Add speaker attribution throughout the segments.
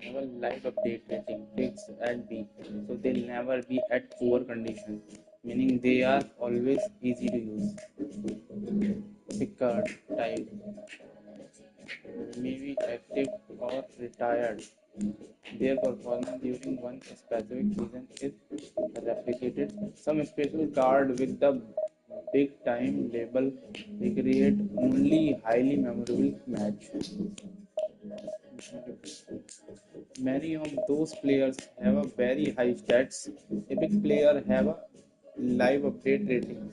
Speaker 1: Have a live update rating fix and B, so they'll never be at poor condition, meaning they are always easy to use. Pickard type may be active or retired. Their performance during one specific season is replicated. Some special card with the big time label recreate only highly memorable match. Many of those players have a very high stats. Epic player have a live update rating.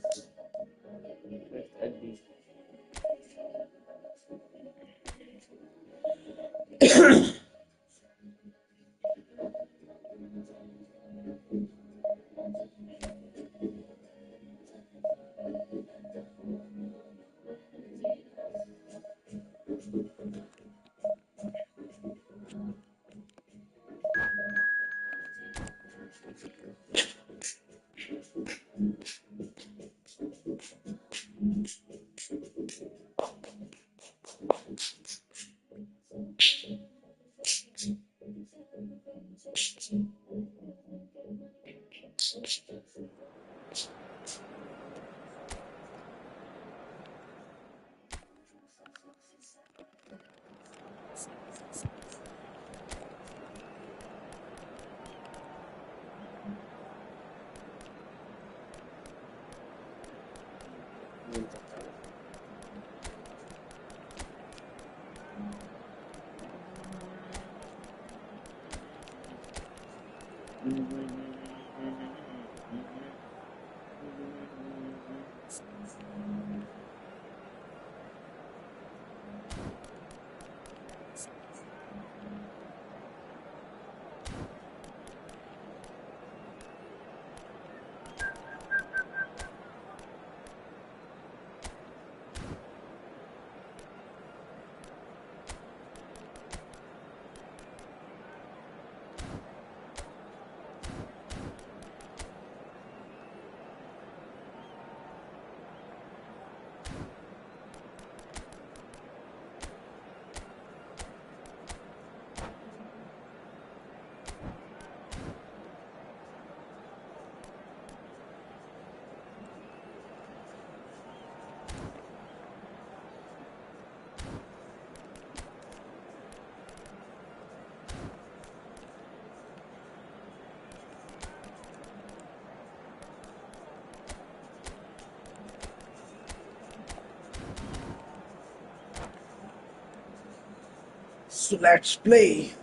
Speaker 1: So let's play.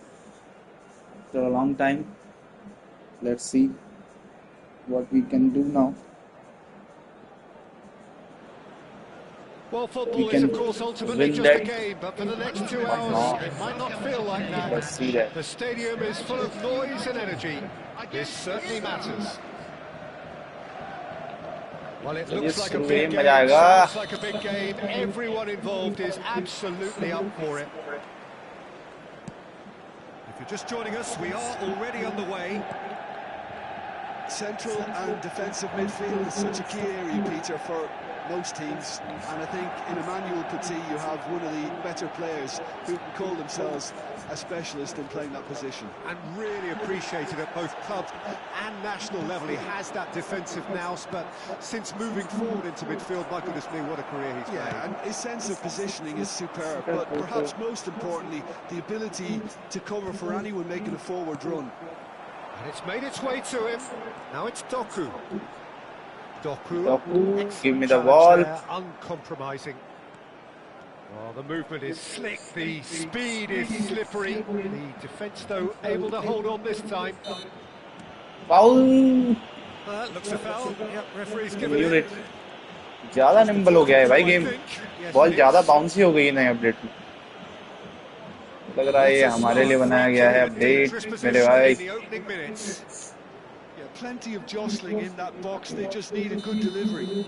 Speaker 1: After a long time, let's see what we can do now.
Speaker 2: Well,
Speaker 1: We
Speaker 2: football is,
Speaker 1: can
Speaker 2: of course, ultimately
Speaker 1: win
Speaker 2: just a
Speaker 1: that
Speaker 2: game, but for the next 2
Speaker 1: or
Speaker 2: hours,
Speaker 1: not.
Speaker 2: it might not feel like that.
Speaker 1: Let's see that.
Speaker 2: The stadium is full of noise and energy. This certainly matters. Well, it
Speaker 1: चलिए
Speaker 2: looks like a
Speaker 1: शुरू है,
Speaker 2: big
Speaker 1: मजा
Speaker 2: game,
Speaker 1: आएगा.
Speaker 2: sounds like a big game. Everyone involved is absolutely up for it. If you're just joining us, we are already underway.
Speaker 3: Central and defensive midfield is such a key area, Peter, for most teams, and I think in Emmanuel Petit you have one of the better players who can call themselves a specialist in playing that position.
Speaker 2: And really appreciated at both club and national level. He has that defensive nous, but since moving forward into midfield, my goodness me, what a career he's made.
Speaker 3: And his sense of positioning is superb, but perhaps most importantly, the ability to cover for anyone making a forward run.
Speaker 2: And it's made its way to him. Now it's Doku. Doku,
Speaker 1: Give me the ball.
Speaker 2: there, uncompromising. Well, the movement is slick, the speed is slippery. The defence, though, able to hold on this time.
Speaker 1: Foul.
Speaker 2: Looks a foul. Yep, referee's given
Speaker 1: Unit.
Speaker 2: it.
Speaker 1: ज़्यादा nimble हो गया है भाई game. Ball ज़्यादा bouncy हो गई है नए अपडेट में. लग रहा है ये हमारे लिए बनाया गया है अपडेट मेरे भाई.
Speaker 3: Plenty of jostling in that box, they just need a good delivery.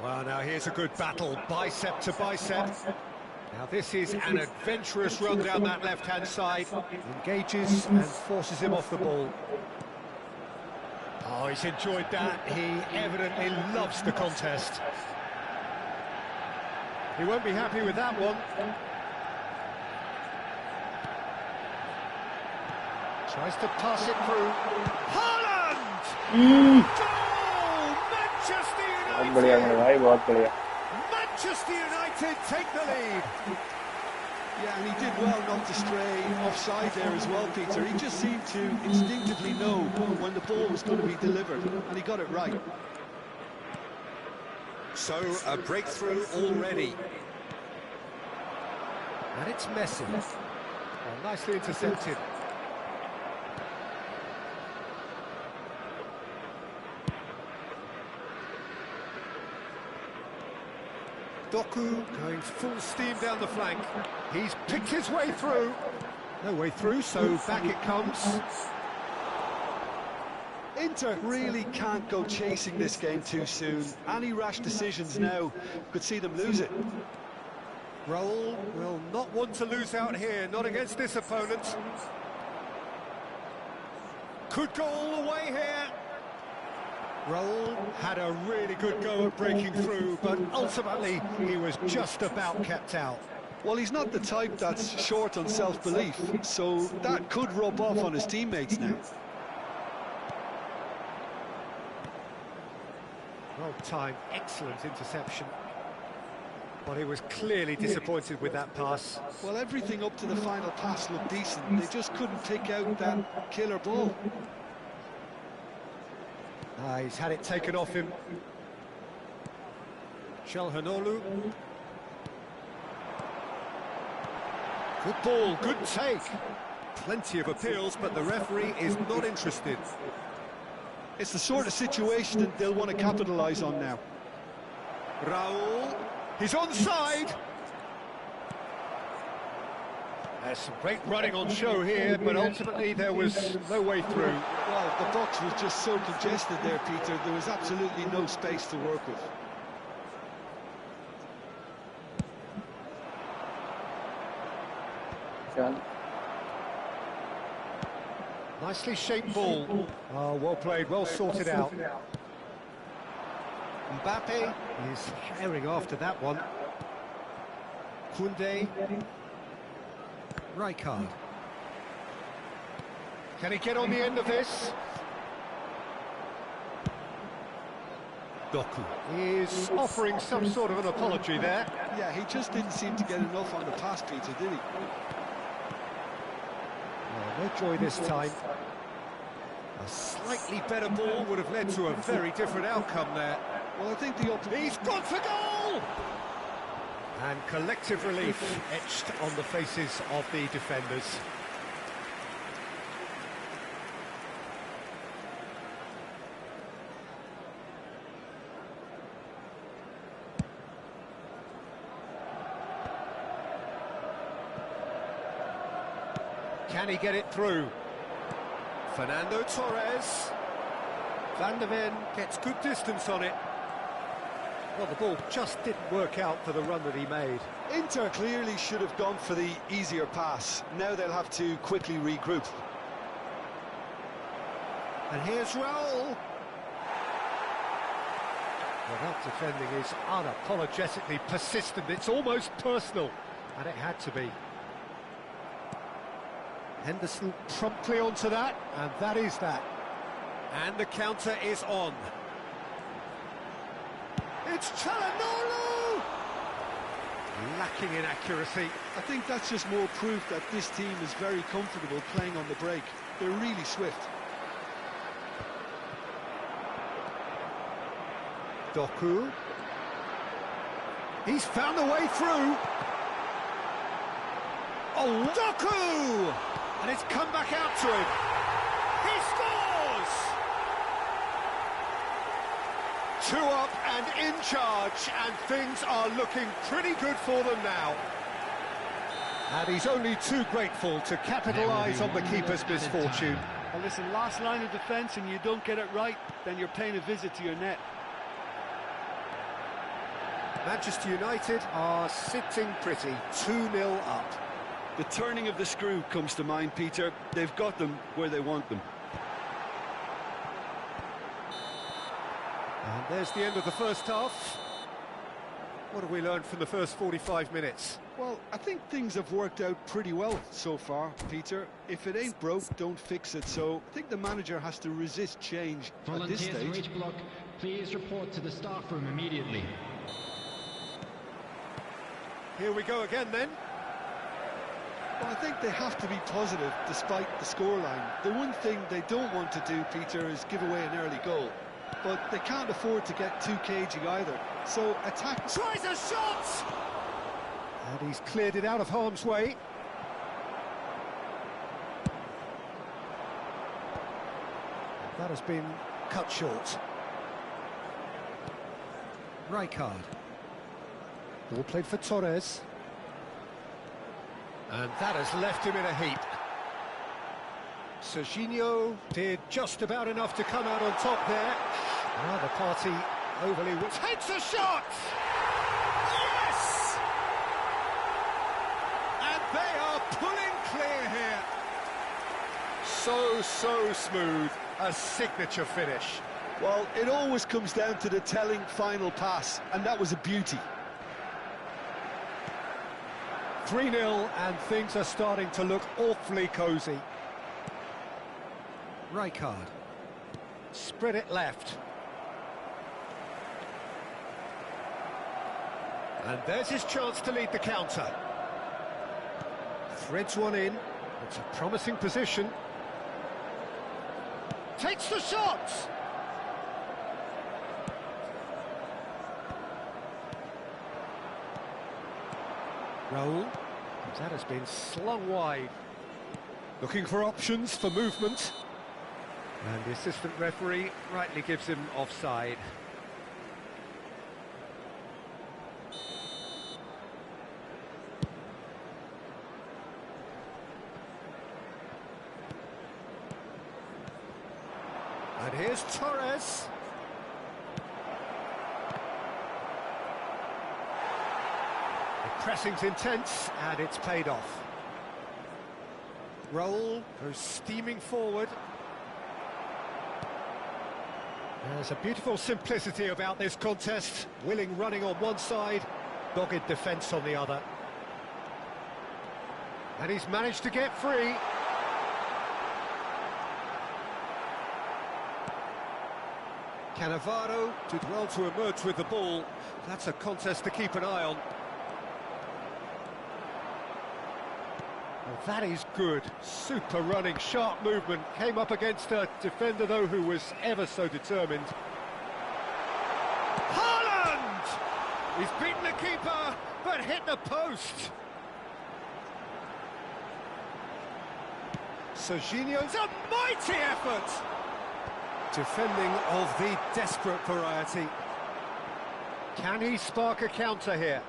Speaker 2: Well, now here's a good battle, bicep to bicep. Now this is an adventurous run down that left-hand side. Engages and forces him off the ball. Oh, he's enjoyed that. He evidently loves the contest. He won't be happy with that one. Tries to pass it through. Haaland! Goal! Manchester United!
Speaker 1: बहुत बढ़िया मेरे भाई, बहुत बढ़िया.
Speaker 2: Manchester United take the lead.
Speaker 3: Yeah, and he did well not to stray offside there as well, Peter. He just seemed to instinctively know when the ball was going to be delivered, and he got it right.
Speaker 2: So, a breakthrough already. And it's Messi. Well, nicely intercepted. Doku going full steam down the flank. He's picked his way through. No way through, so back it comes.
Speaker 3: Inter really can't go chasing this game too soon. Any rash decisions now could see them lose it.
Speaker 2: Raul will not want to lose out here, not against this opponent. Could go all the way here. Raul had a really good go at breaking through, but ultimately he was just about kept out.
Speaker 3: Well, he's not the type that's short on self-belief, so that could rub off on his teammates now.
Speaker 2: Well timed, excellent interception. But he was clearly disappointed with that pass.
Speaker 3: Well, everything up to the final pass looked decent. They just couldn't pick out that killer ball.
Speaker 2: He's had it taken off him. Calhanoglu. Good ball, good take. Plenty of appeals, but the referee is not interested.
Speaker 3: It's the sort of situation that they'll want to capitalise on now.
Speaker 2: Raul, he's onside. There's some great running on show here, but ultimately there was no way through.
Speaker 3: Well, the box was just so congested there, Peter. There was absolutely no space to work with.
Speaker 2: Nicely shaped ball. Oh, well played, well sorted out. Mbappe is herring after that one. Koundé. Rijkaard. Can he get on the end of this? Doku is offering some sort of an apology there.
Speaker 3: Yeah, he just didn't seem to get enough on the pass, Peter, did he?
Speaker 2: No joy this time. A slightly better ball would have led to a very different outcome there.
Speaker 3: Well, I think
Speaker 2: He's gone for goal! And collective relief etched on the faces of the defenders. Can he get it through? Fernando Torres. Van de Ven gets good distance on it. Well, the ball just didn't work out for the run that he made.
Speaker 3: Inter clearly should have gone for the easier pass. Now they'll have to quickly regroup.
Speaker 2: And here's Raul. Well, that defending is unapologetically persistent. It's almost personal, and it had to be. Henderson promptly onto that, and that is that. And the counter is on. It's Çalhanoğlu! Lacking in accuracy.
Speaker 3: I think that's just more proof that this team is very comfortable playing on the break. They're really swift.
Speaker 2: Doku. He's found a way through. Oh, Doku! And it's come back out to him. He scores! 2 up and in charge, and things are looking pretty good for them now. And he's only too grateful to capitalise on the keeper's misfortune.
Speaker 3: Well, listen, last line of defence and you don't get it right, then you're paying a visit to your net.
Speaker 2: Manchester United are sitting pretty, 2-0 up.
Speaker 3: The turning of the screw comes to mind, Peter. They've got them where they want them.
Speaker 2: And there's the end of the first half. What have we learned from the first 45 minutes?
Speaker 3: Well, I think things have worked out pretty well so far, Peter. If it ain't broke, don't fix it. So I think the manager has to resist change at this stage.
Speaker 4: For each block, please report to the staff room immediately.
Speaker 2: Here we go again then.
Speaker 3: Well, I think they have to be positive despite the scoreline. The one thing they don't want to do, Peter, is give away an early goal. But they can't afford to get too cagey either. So attack...
Speaker 2: Tries a shot! And he's cleared it out of harm's way. That has been cut short. Rijkaard. Ball played for Torres. And that has left him in a heap. Serginho did just about enough to come out on top there. Now the party overly... Takes a shot! Yes! And they are pulling clear here. So smooth. A signature finish.
Speaker 3: Well, it always comes down to the telling final pass, and that was a beauty.
Speaker 2: 3-0, and things are starting to look awfully cosy. Rijkaard. Spread it left. And there's his chance to lead the counter. Threads one in. It's a promising position. Takes the shot! Raul. That has been slung wide. Looking for options for movement. And the assistant referee rightly gives him offside. And here's Torres. The pressing's intense, and it's paid off. Raul goes steaming forward. There's a beautiful simplicity about this contest. Willing running on one side, dogged defence on the other. And he's managed to get free. Cannavaro did well to emerge with the ball. That's a contest to keep an eye on. Well, that is good. Super running, sharp movement. Came up against a defender, though, who was ever so determined. He's beaten the keeper, but hit the post. Serginho's a mighty effort. Defending of the desperate variety. Can he spark a counter here?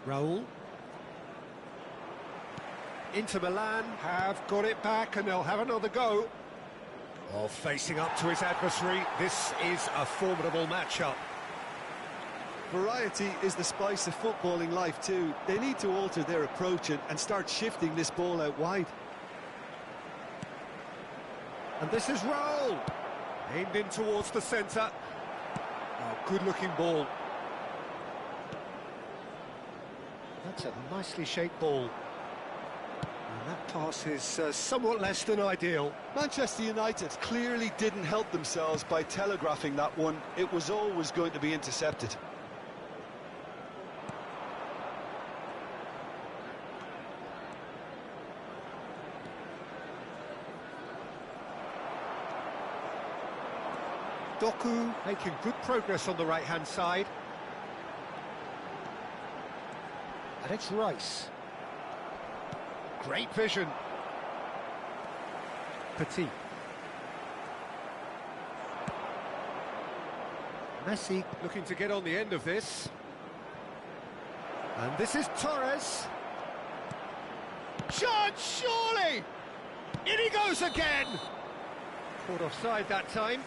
Speaker 2: Raul. Inter Milan have got it back and they'll have another go. Oh, facing up to his adversary, this is a formidable matchup.
Speaker 3: Variety is the spice of footballing life too. They need to alter their approach and start shifting this ball out wide.
Speaker 2: And this is Raul. Aimed in towards the centre. Oh, good-looking ball. That's a nicely shaped ball. And that pass is somewhat less than ideal.
Speaker 3: Manchester United clearly didn't help themselves by telegraphing that one. It was always going to be intercepted.
Speaker 2: Doku making good progress on the right-hand side. And it's Rice. Great vision. Petit. Messi looking to get on the end of this. And this is Torres. Chance, surely! In he goes again! Caught offside that time.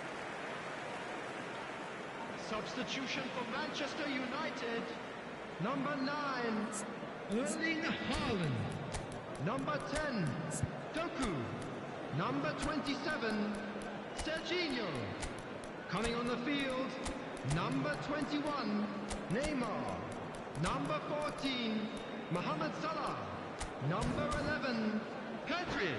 Speaker 4: Substitution for Manchester United. Number 9, Erling Haaland. Number 10, Doku. Number 27, Serginho. Coming on the field, number 21, Neymar. Number 14, Mohamed Salah. Number 11, Pedri.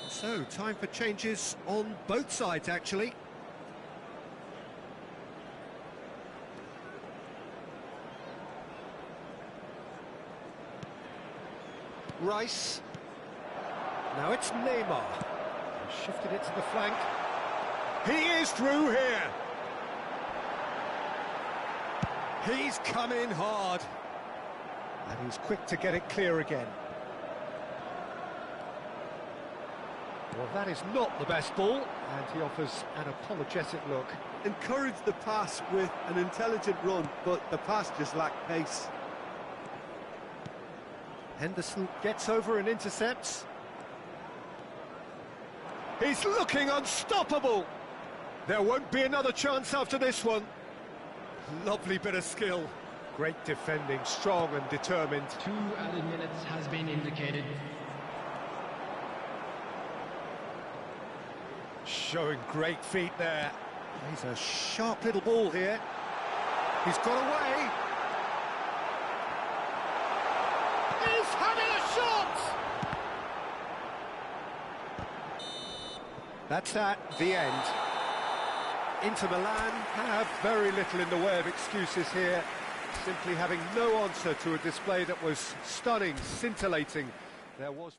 Speaker 2: So, time for changes on both sides, actually. Rice. Now it's Neymar. Shifted it to the flank. He is through here. He's come in hard. And he's quick to get it clear again. Well, that is not the best ball, and he offers an apologetic look.
Speaker 3: Encouraged the pass with an intelligent run, but the pass just lacked pace.
Speaker 2: Henderson gets over and intercepts. He's looking unstoppable. There won't be another chance after this one. Lovely bit of skill. Great defending, strong and determined.
Speaker 4: 2 added minutes has been indicated.
Speaker 2: Showing great feet there. He's a sharp little ball here. He's got away. He's having a shot! That's at the end. Inter Milan have very little in the way of excuses here. Simply having no answer to a display that was stunning, scintillating. There was...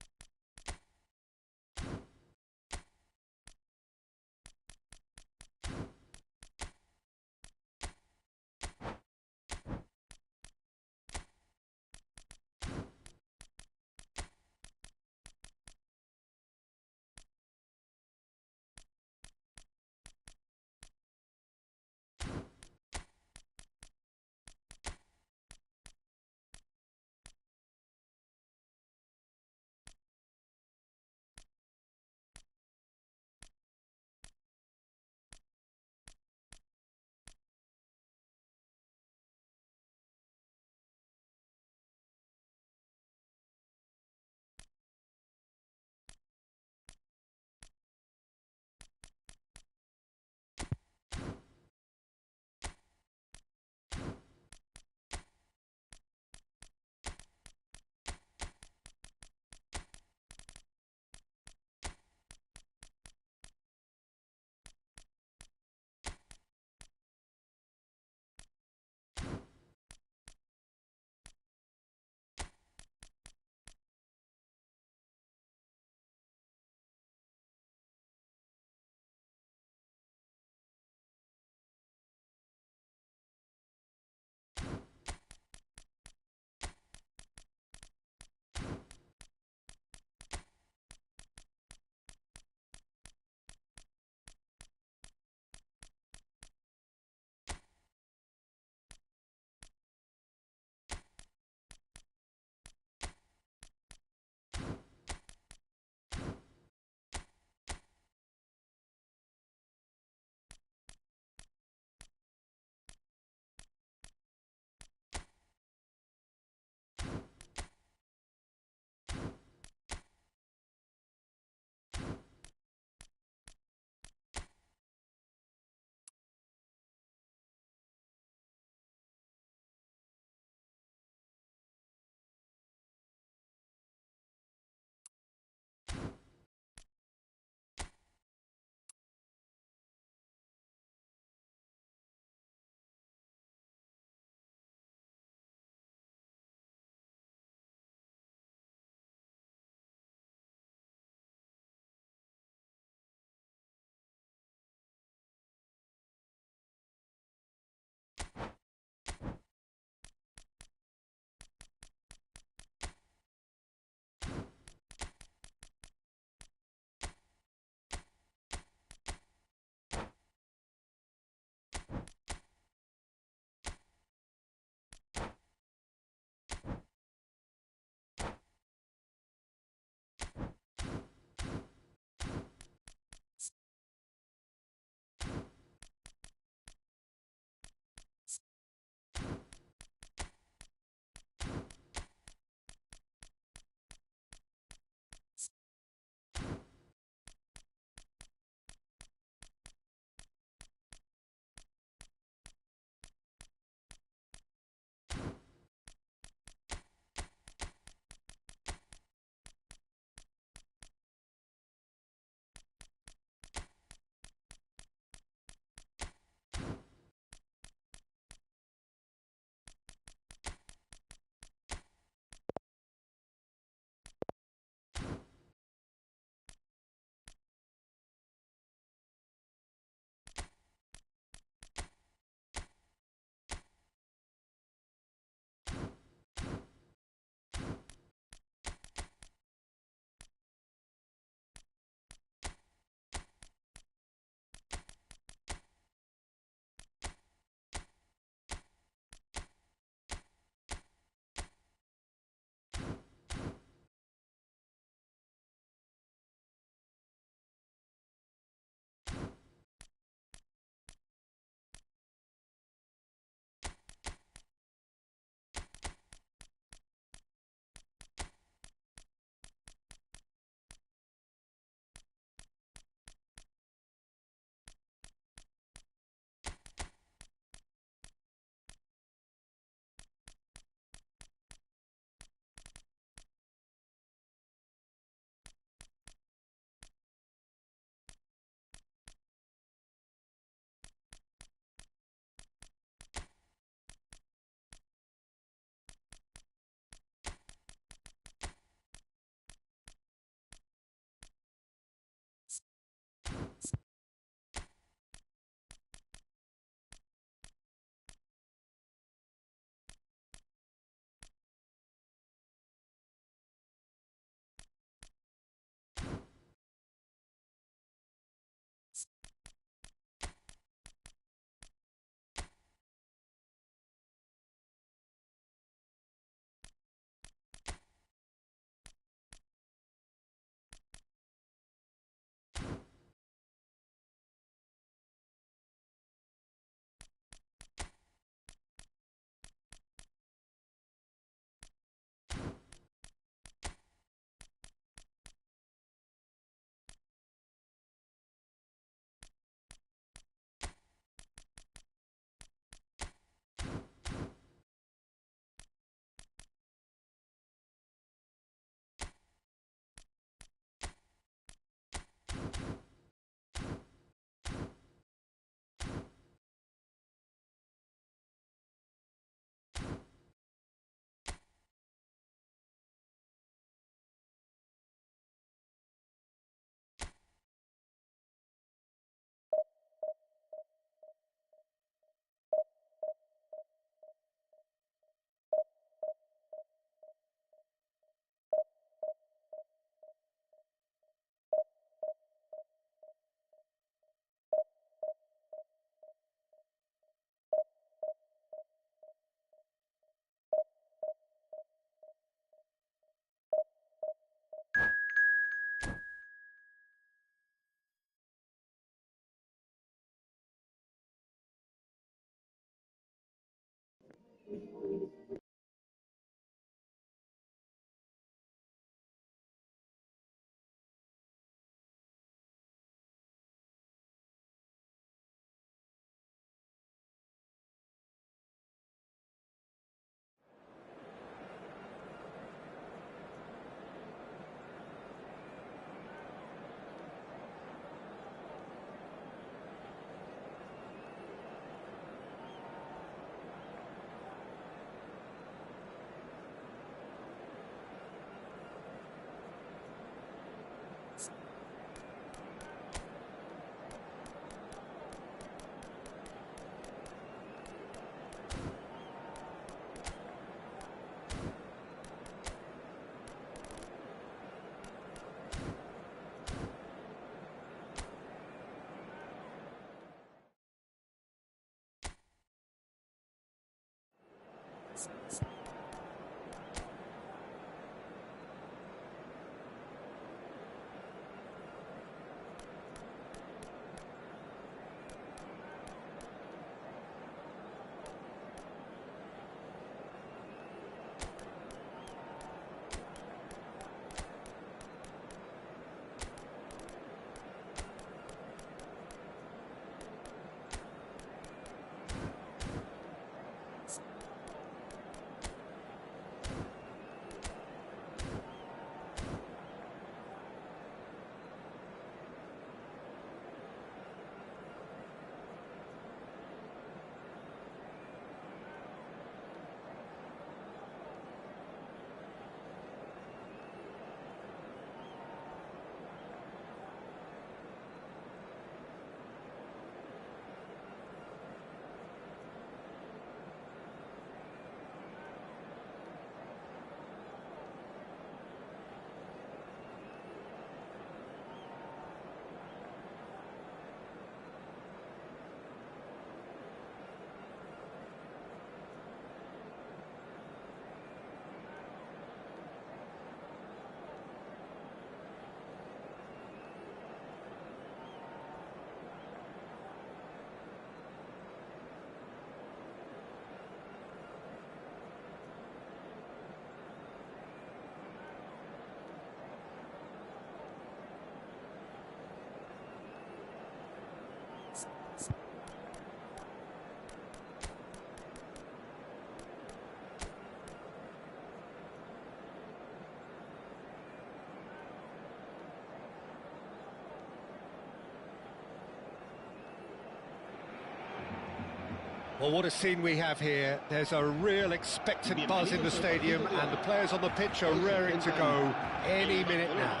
Speaker 2: Well, what a scene we have here. There's a real expectant buzz in the stadium, and the players on the pitch are raring to go any minute now.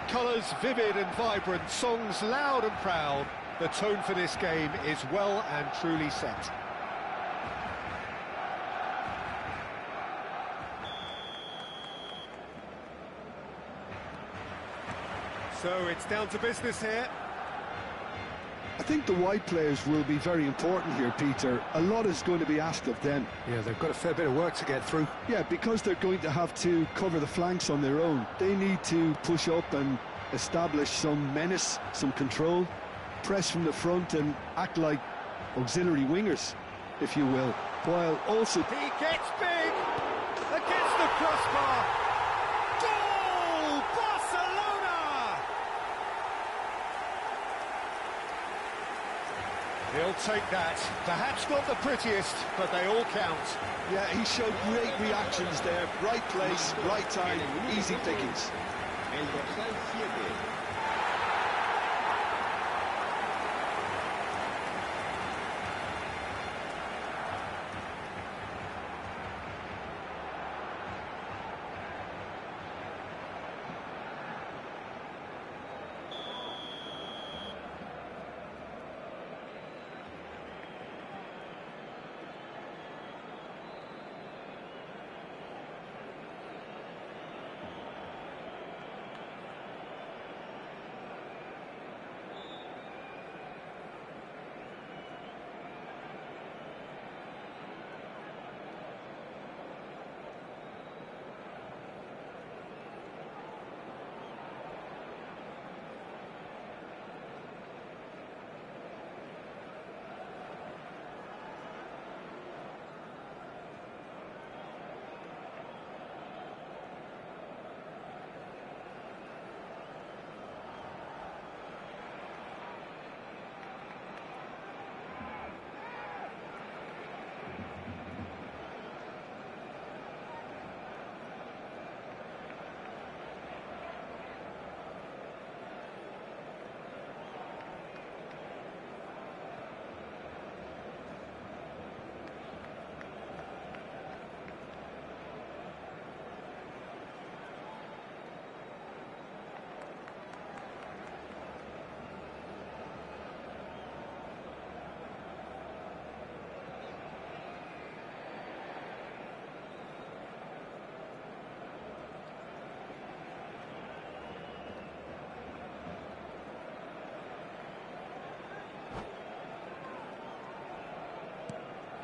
Speaker 2: Colours vivid and vibrant, songs loud and proud. The tone for this game is well and truly set. So it's down to business here.
Speaker 3: I think the wide players will be very important here, Peter. A lot is going to be asked of them.
Speaker 2: Yeah, they've got a fair bit of work to get through.
Speaker 3: Yeah, because they're going to have to cover the flanks on their own. They need to push up and establish some menace, some control, press from the front and act like auxiliary wingers, if you will, while also...
Speaker 2: He gets big against the crossbar. Goal! Barcelona! He'll take that. Perhaps not the prettiest, but they all count.
Speaker 3: Yeah, he showed great reactions there. Right place, right time, easy pickings.
Speaker 5: El dorsal 7.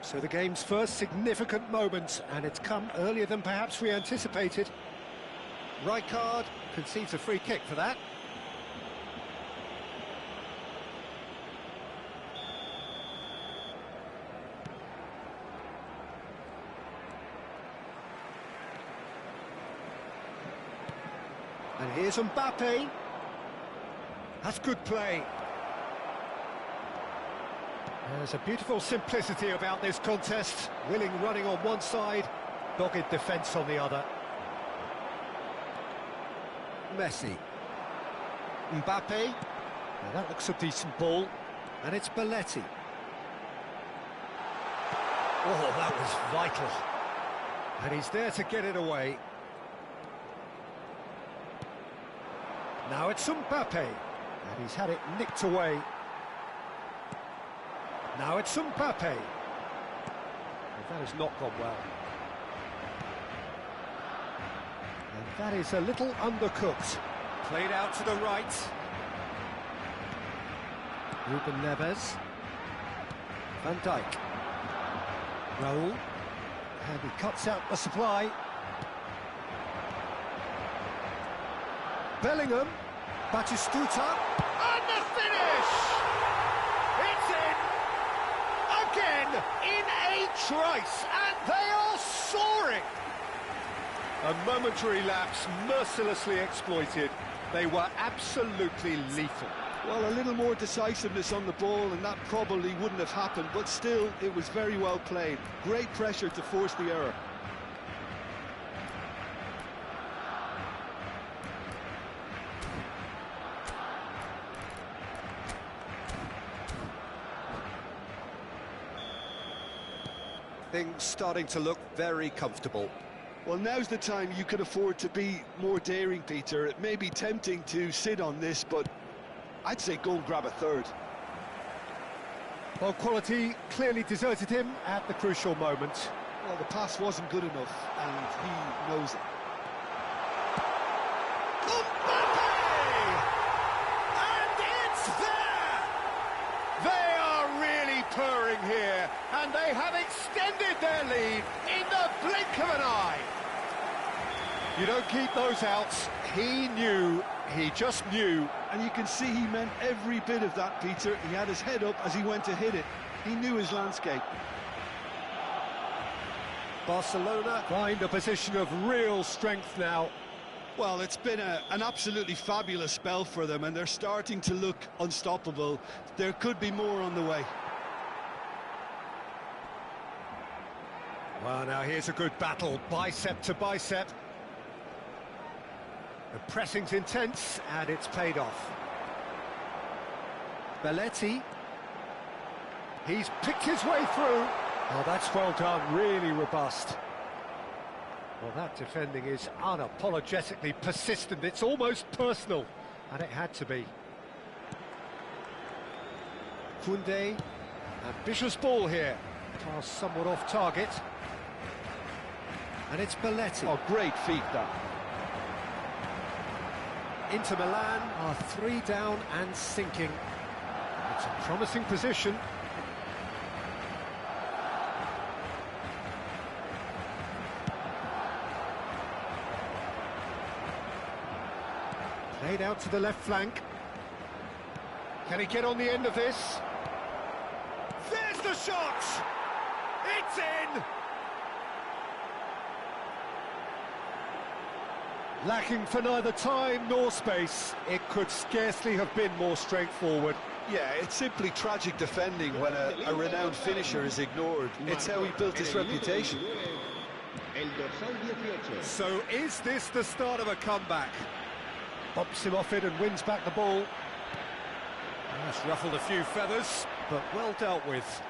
Speaker 2: So the game's first significant moment, and it's come earlier than perhaps we anticipated. Rijkaard concedes a free kick for that. And here's Mbappe. That's good play. There's a beautiful simplicity about this contest. Willing running on one side, dogged defence on the other. Messi. Mbappe. Now that looks a decent ball. And it's Belletti. Oh, that was vital. And he's there to get it away. Now it's Mbappe. And he's had it nicked away. Now it's Mbappe. Well, that has not gone well. And that is a little undercooked. Played out to the right. Ruben Neves. Van Dijk. Raul. And he cuts out the supply. Bellingham. Batistuta. And the finish! It's in! Again, in a trice, and they are soaring! A momentary lapse, mercilessly exploited. They were absolutely lethal.
Speaker 3: Well, a little more decisiveness on the ball, and that probably wouldn't have happened, but still, it was very well played. Great pressure to force the error.
Speaker 2: Things starting to look very comfortable.
Speaker 3: Well, now's the time you could afford to be more daring, Peter. It may be tempting to sit on this, but I'd say go and grab a third.
Speaker 2: Well, quality clearly deserted him at the crucial moment.
Speaker 3: Well, the pass wasn't good enough, and he knows it.
Speaker 2: And it's there! They are really purring here, and they have extended their lead in the blink of an eye. You don't keep those outs. He knew, he just knew.
Speaker 3: And you can see he meant every bit of that, Peter. He had his head up as he went to hit it. He knew his landscape.
Speaker 2: Barcelona find a position of real strength now.
Speaker 3: Well, it's been an absolutely fabulous spell for them, and they're starting to look unstoppable. There could be more on the way.
Speaker 2: Well, now here's a good battle, bicep to bicep. The pressing's intense, and it's paid off. Belletti. He's picked his way through. Oh, that's well done, really robust. Well, that defending is unapologetically persistent. It's almost personal, and it had to be. Koundé, ambitious ball here. Pass somewhat off target. And it's Belletti.
Speaker 3: Oh, great feat, that.
Speaker 2: Inter Milan are 3 down and sinking. It's a promising position. Played out to the left flank. Can he get on the end of this? There's the shot! It's in! Lacking for neither time nor space, it could scarcely have been more straightforward.
Speaker 3: Yeah, it's simply tragic defending when a renowned finisher is ignored. It's how he built his reputation.
Speaker 2: So is this the start of a comeback? Bumps him off it and wins back the ball. That's ruffled a few feathers, but well dealt with.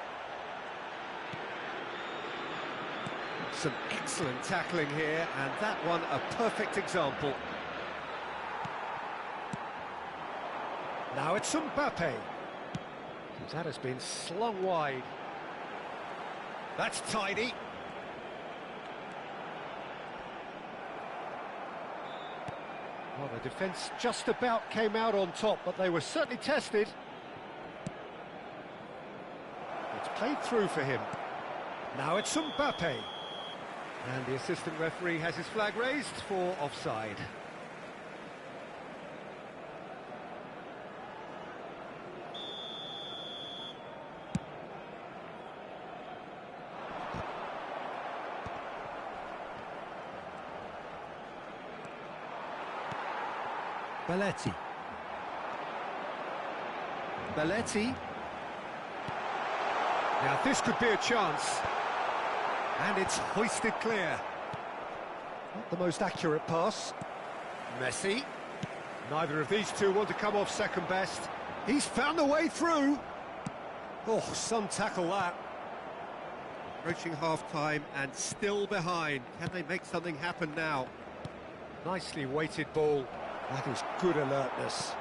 Speaker 2: Some excellent tackling here, and that one a perfect example. Now it's Mbappe. That has been slung wide. That's tidy. Well, the defence just about came out on top, but they were certainly tested. It's played through for him. Now it's Mbappe. And the assistant referee has his flag raised for offside. Belletti. Belletti. Now this could be a chance. And it's hoisted clear. Not the most accurate pass. Messi. Neither of these two want to come off second best. He's found a way through. Oh, some tackle that. Approaching half-time and still behind. Can they make something happen now? Nicely weighted ball. That is good alertness.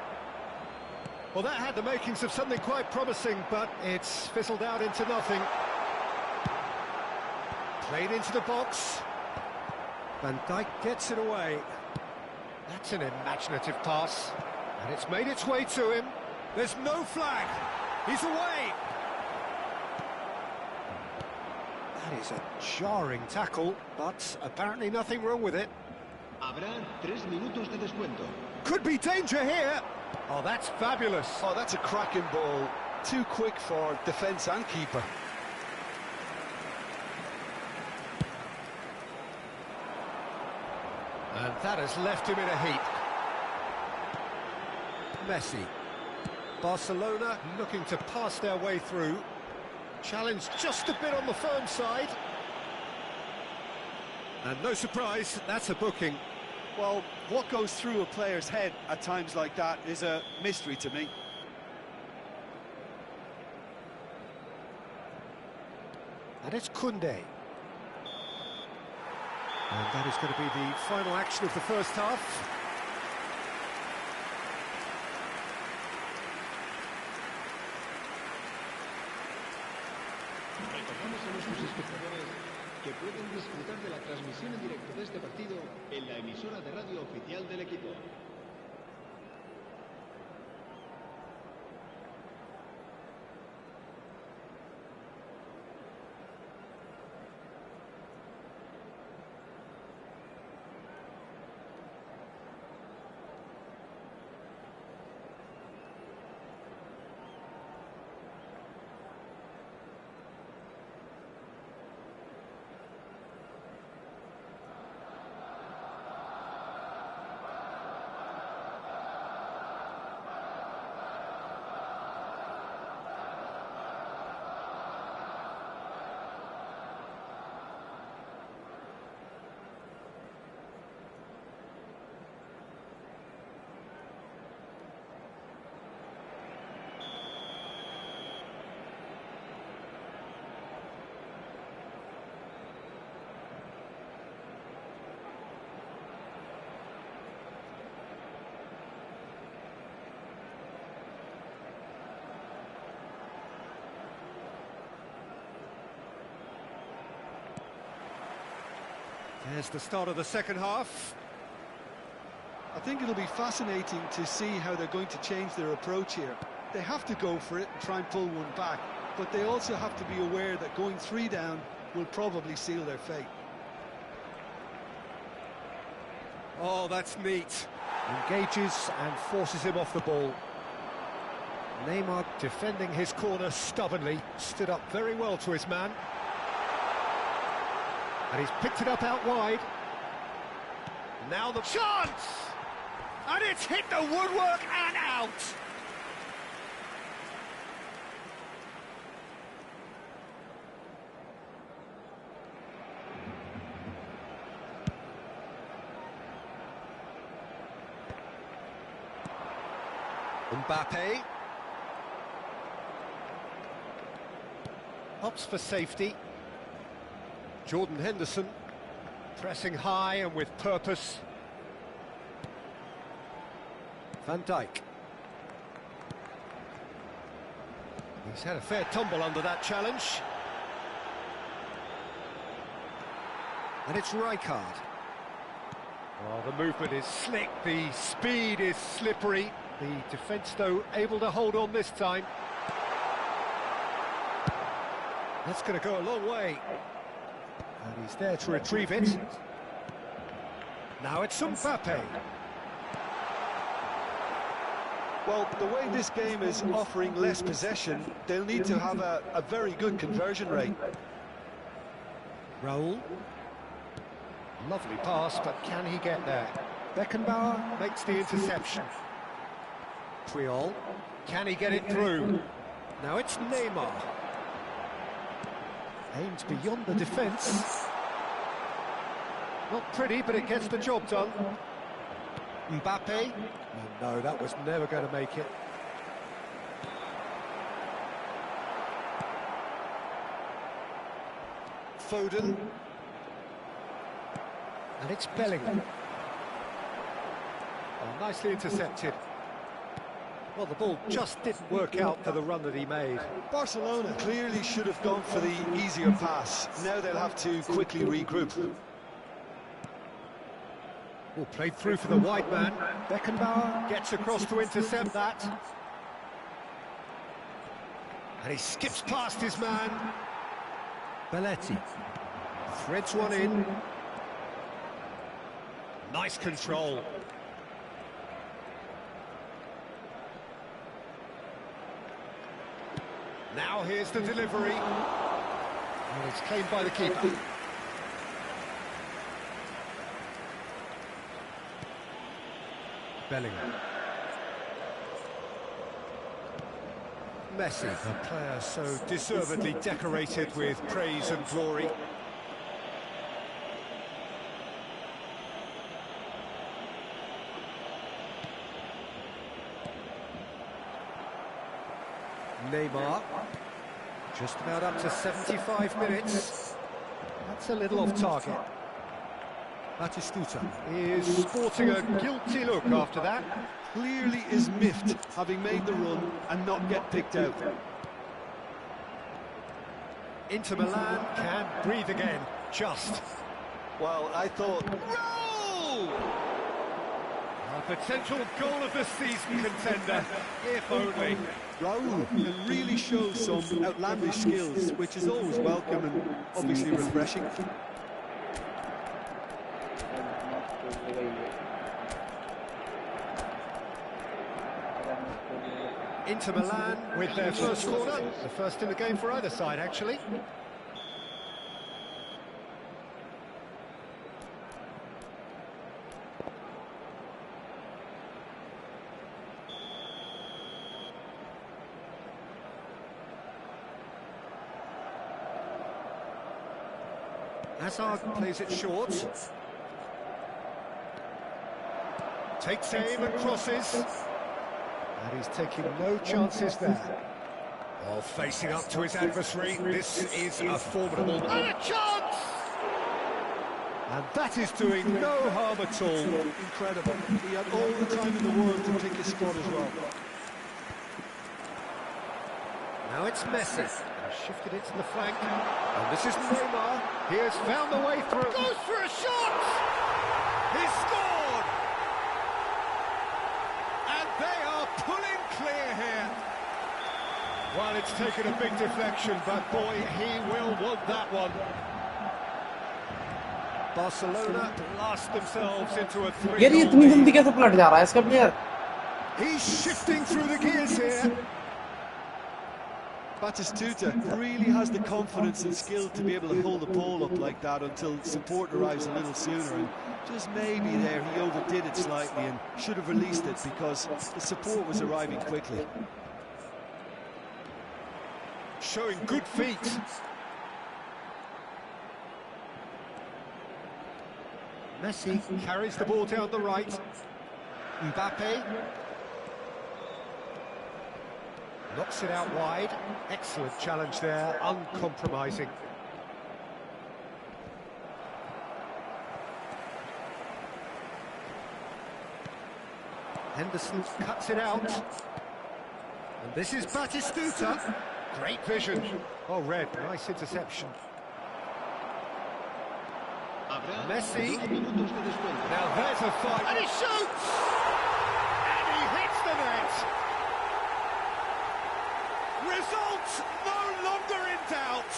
Speaker 2: Well, that had the makings of something quite promising, but it's fizzled out into nothing. Played into the box. Van Dijk gets it away. That's an imaginative pass. And it's made its way to him. There's no flag. He's away. That is a jarring tackle, but apparently nothing wrong with it.
Speaker 5: Habrá 3 minutos de descuento.
Speaker 2: Could be danger here. Oh, that's fabulous.
Speaker 3: Oh, that's a cracking ball. Too quick for defence and keeper.
Speaker 2: And that has left him in a heap. Messi. Barcelona looking to pass their way through. Challenge just a bit on the firm side. And no surprise, that's a booking.
Speaker 3: Well, what goes through a player's head at times like that is a mystery to me.
Speaker 2: And it's Koundé. And that is going to be the final action of the first half.
Speaker 5: Recordamos a nuestros espectadores que pueden disfrutar de la transmisión en directo de este partido en la emisora de radio oficial del equipo.
Speaker 2: There's the start of the second half.
Speaker 3: I think it'll be fascinating to see how they're going to change their approach here. They have to go for it and try and pull one back, but they also have to be aware that going 3 down will probably seal their fate.
Speaker 2: Oh, that's neat. Engages and forces him off the ball. Neymar defending his corner stubbornly, stood up very well to his man. And he's picked it up out wide. Now the chance! And it's hit the woodwork and out! Mbappe. Opts for safety. Jordan Henderson, pressing high and with purpose. Van Dijk. He's had a fair tumble under that challenge. And it's Rijkaard. Oh, the movement is slick, the speed is slippery. The defence, though, able to hold on this time. That's going to go a long way. And he's there to retrieve it. Now it's Mbappe.
Speaker 3: Well, the way this game is offering less possession, they'll need to have a very good conversion rate.
Speaker 2: Raul. Lovely pass, but can he get there? Beckenbauer makes the interception. Puyol. Can he get it through? Now it's Neymar. Aimed beyond the defence. Not pretty, but it gets the job done. Mbappe. Oh, no, that was never going to make it. Foden. And it's Bellingham. Oh, nicely intercepted. Well, the ball just didn't work out for the run that he made.
Speaker 3: Barcelona clearly should have gone for the easier pass. Now they'll have to quickly regroup.
Speaker 2: Well, played through for the wide man. Beckenbauer gets across to intercept that. And he skips past his man. Belletti threads one in. Nice control. Now here's the delivery. And it's claimed by the keeper. Bellingham. Messi, a player so deservedly decorated with praise and glory. Neymar, just about up to 75 minutes. That's a little off target. Batistuta is sporting a guilty look after that.
Speaker 3: Clearly is miffed, having made the run and not get picked out.
Speaker 2: Inter Milan can breathe again, just.
Speaker 3: Well, I thought...
Speaker 2: Roll! A potential goal of the season contender, if only.
Speaker 3: Raul can really show some outlandish skills, which is always welcome and obviously refreshing.
Speaker 2: Inter Milan with their first corner, the first in the game for either side, actually. Hazard plays it short. Takes aim and crosses. And he's taking no chances there. Oh, facing up to his adversary. This is a formidable... And a chance! And that is doing no harm at all.
Speaker 3: Incredible. He had all the time in the world to pick his spot as well.
Speaker 2: Now it's Messi. Shifted it to the flank. And this is Neymar. He has found the way through. Goes for a shot! He's scored! And they are pulling clear here. Well, it's taken a big deflection, but boy, he will want that one. Barcelona blast themselves into a 3-0
Speaker 1: यार ये इतनी जल्दी कैसे पलट जा रहा है इसका player?
Speaker 2: He's shifting through the gears here.
Speaker 3: Batistuta really has the confidence and skill to be able to hold the ball up like that until support arrives a little sooner, and just maybe there he overdid it slightly and should have released it because the support was arriving quickly.
Speaker 2: Showing good feet. Messi carries the ball down the right. Mbappe knocks it out wide. Excellent challenge there, uncompromising. Henderson cuts it out. And this is Batistuta. Great vision. Oh, red, nice interception. Messi. Now there's a fight. And he shoots! And he hits the net! result no longer in doubt.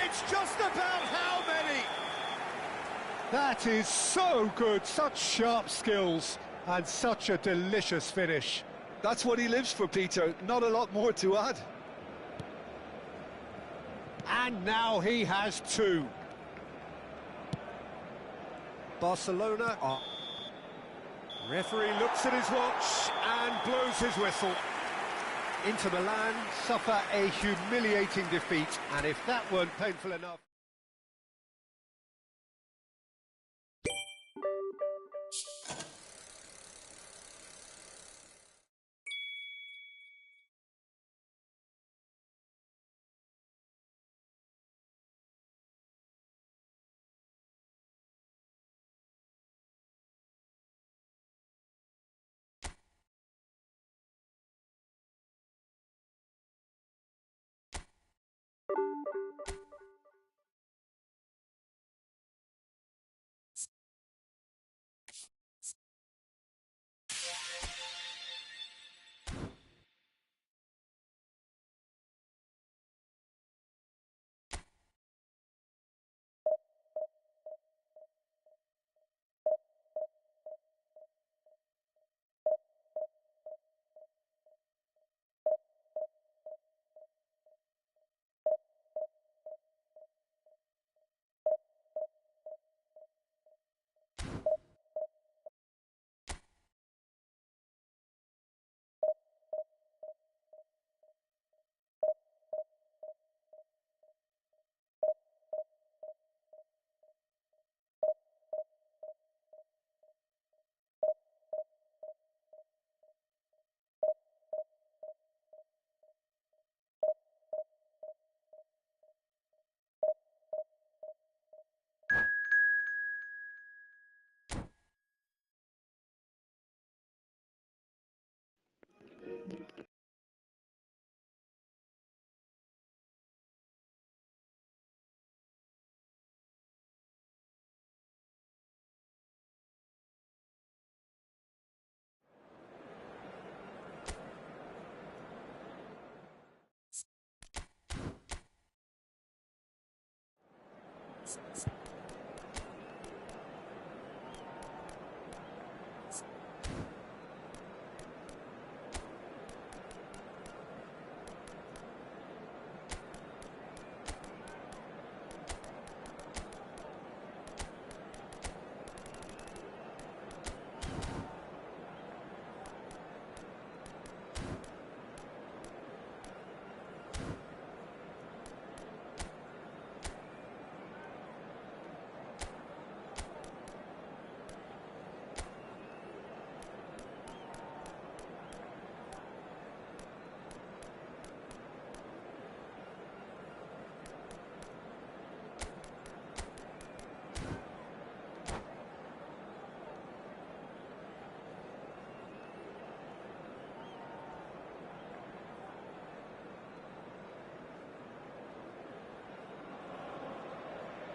Speaker 2: It's just about how many. That is so good, such sharp skills and such a delicious finish.
Speaker 3: That's what he lives for, Peter. Not a lot more to add.
Speaker 2: And now he has two. Barcelona are... Referee looks at his watch and blows his whistle. Inter Milan suffer a humiliating defeat, and if that weren't painful enough...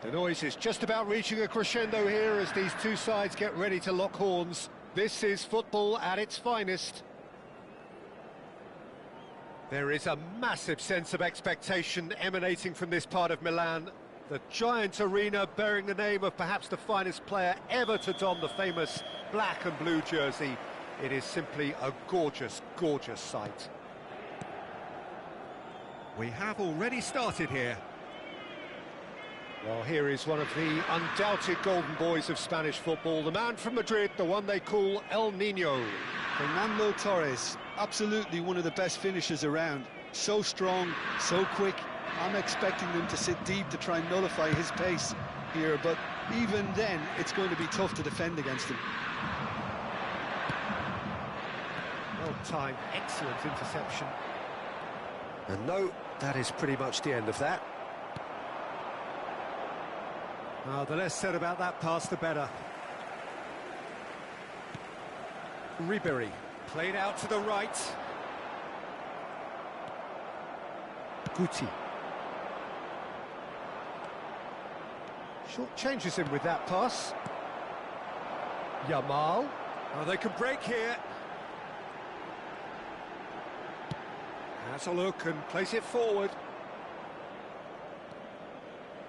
Speaker 2: The noise is just about reaching a crescendo here as these two sides get ready to lock horns. This is football at its finest. There is a massive sense of expectation emanating from this part of Milan. The giant arena bearing the name of perhaps the finest player ever to don the famous black and blue jersey. It is simply a gorgeous, gorgeous sight. We have already started here. Well, here is one of the undoubted golden boys of Spanish football, the man from Madrid, the one they call El Nino.
Speaker 3: Fernando Torres, absolutely one of the best finishers around. So strong, so quick. I'm expecting them to sit deep to try and nullify his pace here, but even then, it's going to be tough to defend against him.
Speaker 2: Well timed, excellent interception. And no, that is pretty much the end of that. The less said about that pass, the better. Ribery, played out to the right. Guti. Short changes him with that pass. Yamal. Oh, they can break here. Has a look and plays it forward.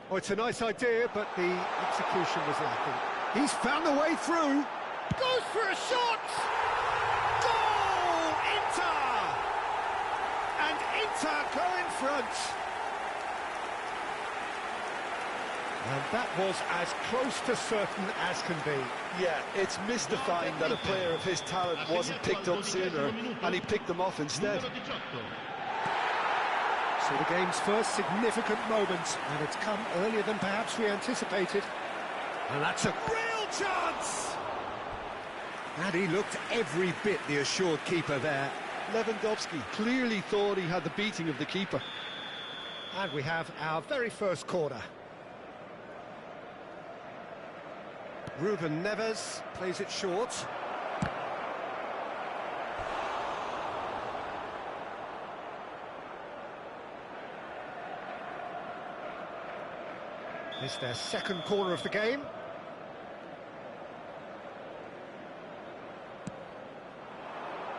Speaker 2: Oh, it's a nice idea, but the execution was lacking. He's found the way through. Goes for a shot! Goal! Inter! And Inter go in front. And that was as close to certain as can be.
Speaker 3: Yeah, it's mystifying that a player of his talent wasn't picked up sooner, and he picked them off instead.
Speaker 2: So the game's first significant moment, and it's come earlier than perhaps we anticipated. And that's a real chance! And he looked every bit the assured keeper there.
Speaker 3: Lewandowski clearly thought he had the beating of the keeper.
Speaker 2: And we have our very first corner. Ruben Neves plays it short. This is their second corner of the game.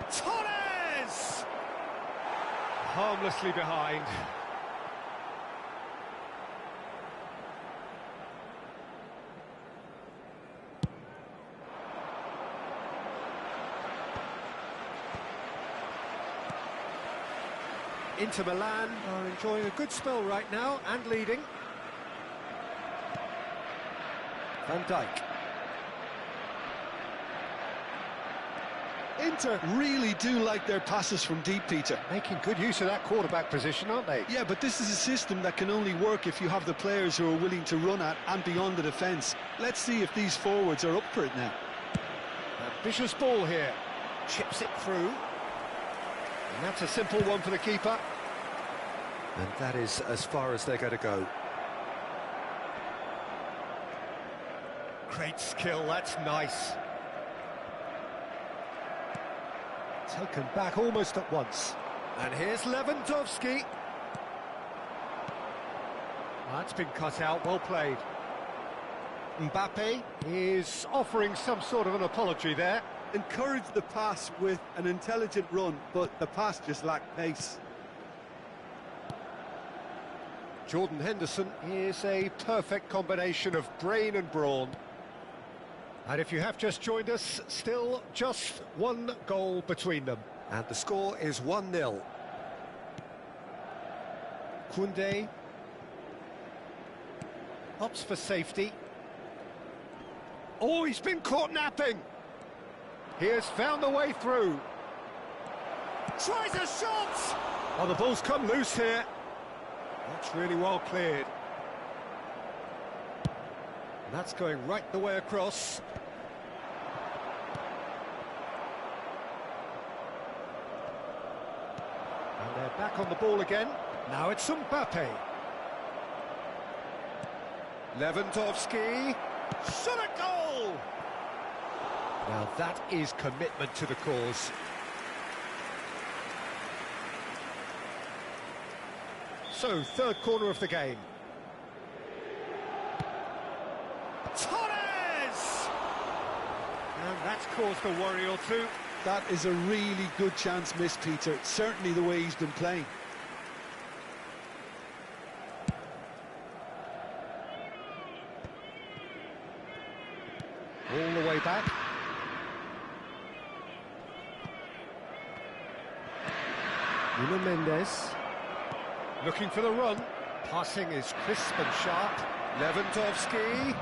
Speaker 2: Torres! Harmlessly behind. Inter Milan are enjoying a good spell right now and leading. Van Dijk.
Speaker 3: Inter really do like their passes from deep, Peter.
Speaker 2: Making good use of that quarterback position, aren't they?
Speaker 3: Yeah, but this is a system that can only work if you have the players who are willing to run at and beyond the defence. Let's see if these forwards are up for it now.
Speaker 2: Ambitious ball here. Chips it through. And that's a simple one for the keeper. And that is as far as they're going to go. Great skill, that's nice. Taken back almost at once. And here's Lewandowski. That's been cut out, well played. Mbappe is offering some sort of an apology there.
Speaker 3: Encouraged the pass with an intelligent run, but the pass just lacked pace.
Speaker 2: Jordan Henderson is a perfect combination of brain and brawn. And if you have just joined us, still just one goal between them. And the score is 1-0. Koundé opts for safety. Oh, he's been caught napping. He has found the way through. Tries a shot! Oh, the ball's come loose here. That's really well cleared. And that's going right the way across. And they're back on the ball again. Now it's Mbappe. Lewandowski. Shot a goal! Now that is commitment to the cause. So, third corner of the game. Torres! And that's caused a worry or two.
Speaker 3: That is a really good chance missed, Peter. Certainly the way he's been playing.
Speaker 2: All the way back. Nuno Mendes. Looking for the run. Passing is crisp and sharp. Lewandowski.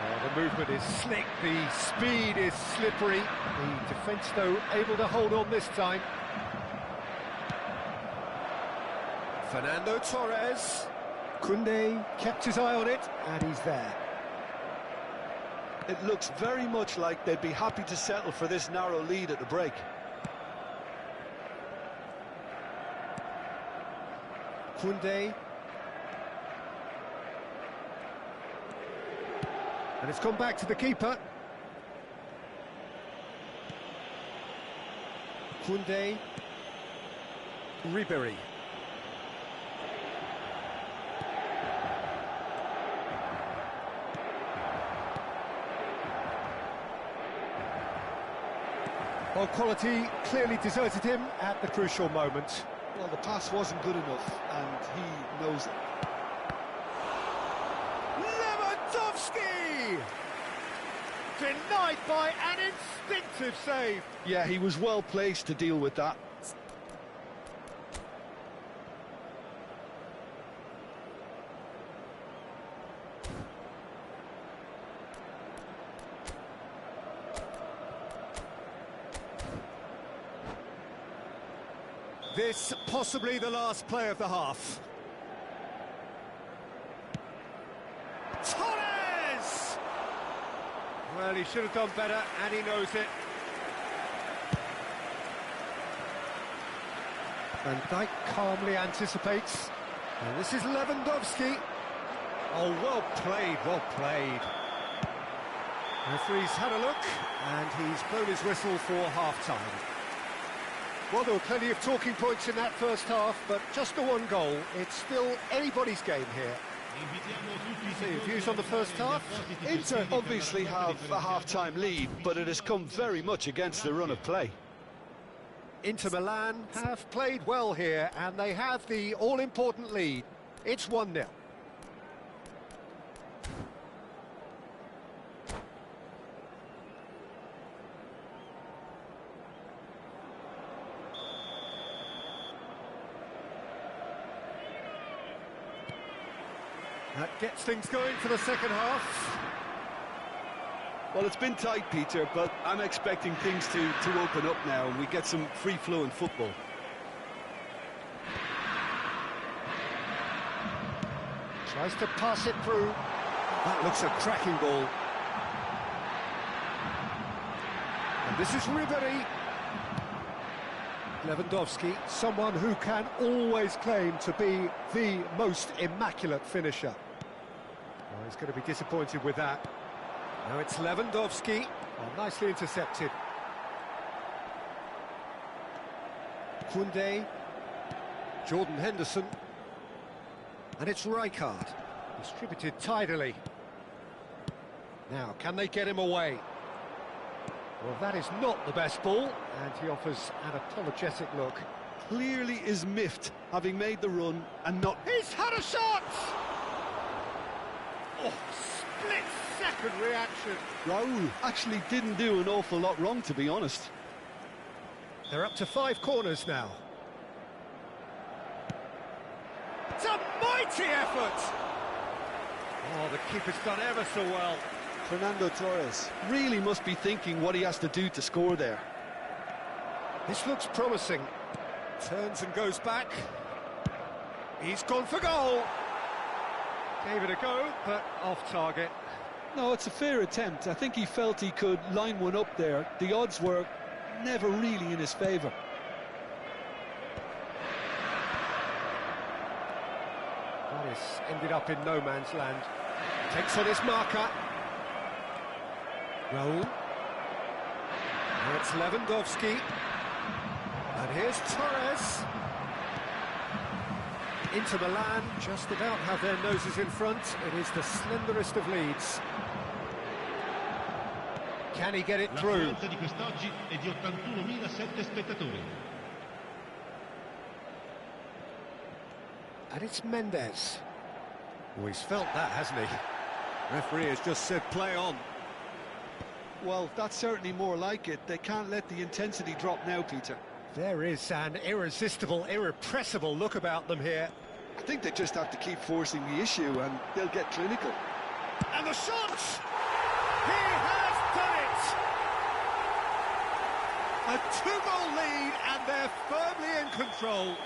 Speaker 2: Oh, the movement is slick, the speed is slippery. The defence, though, able to hold on this time. Fernando Torres. Koundé kept his eye on it, and he's there.
Speaker 3: It looks very much like they'd be happy to settle for this narrow lead at the break.
Speaker 2: Koundé. And it's gone back to the keeper. Koundé. Ribéry. Well, quality clearly deserted him at the crucial moment.
Speaker 3: Well, the pass wasn't good enough, and he knows it.
Speaker 2: Lewandowski! Denied by an instinctive save.
Speaker 3: Yeah, he was well placed to deal with that.
Speaker 2: This possibly the last play of the half. Torres! Well, he should have done better, and he knows it. Van Dijk calmly anticipates. And this is Lewandowski. Oh, well played, well played. Referee's had a look, and he's blown his whistle for half-time. Well, there were plenty of talking points in that first half, but just the one goal. It's still anybody's game here. So your views on the first half?
Speaker 3: Inter obviously have a half-time lead, but it has come very much against the run of play.
Speaker 2: Inter Milan have played well here, and they have the all-important lead. It's 1-0. That gets things going for the second half.
Speaker 3: Well, it's been tight, Peter, but I'm expecting things to open up now, and we get some free-flowing football.
Speaker 2: Tries to pass it through. That looks a cracking ball. And this is Ribery. Lewandowski, someone who can always claim to be the most immaculate finisher. Well, he's going to be disappointed with that. Now it's Lewandowski. Oh, nicely intercepted. Koundé. Jordan Henderson. And it's Rijkaard. Distributed tidily. Now, can they get him away? Well, that is not the best ball, and he offers an apologetic look.
Speaker 3: Clearly is miffed, having made the run and not...
Speaker 2: He's had a shot! Oh, split-second reaction.
Speaker 3: Raul actually didn't do an awful lot wrong, to be honest.
Speaker 2: They're up to 5 corners now. It's a mighty effort! Oh, the keeper's done ever so well.
Speaker 3: Fernando Torres really must be thinking what he has to do to score there.
Speaker 2: This looks promising. Turns and goes back. He's gone for goal. Gave it a go, but off target.
Speaker 3: No, it's a fair attempt. I think he felt he could line one up there. The odds were never really in his favour.
Speaker 2: That has ended up in no man's land. Takes on his marker. Raul. Now it's Lewandowski. And here's Torres. Inter Milan just about have their noses in front. It is the slenderest of leads. Can he get it through?
Speaker 5: L'affluenza di quest'oggi è di 81.007 spettatori.
Speaker 2: And it's Mendes. Oh, he's felt that, hasn't he? Referee has just said play on.
Speaker 3: Well, that's certainly more like it. They can't let the intensity drop now, Peter.
Speaker 2: There is an irresistible, irrepressible look about them here.
Speaker 3: I think they just have to keep forcing the issue and they'll get clinical.
Speaker 2: And the shot! He has done it! A 2-goal lead and they're firmly in control.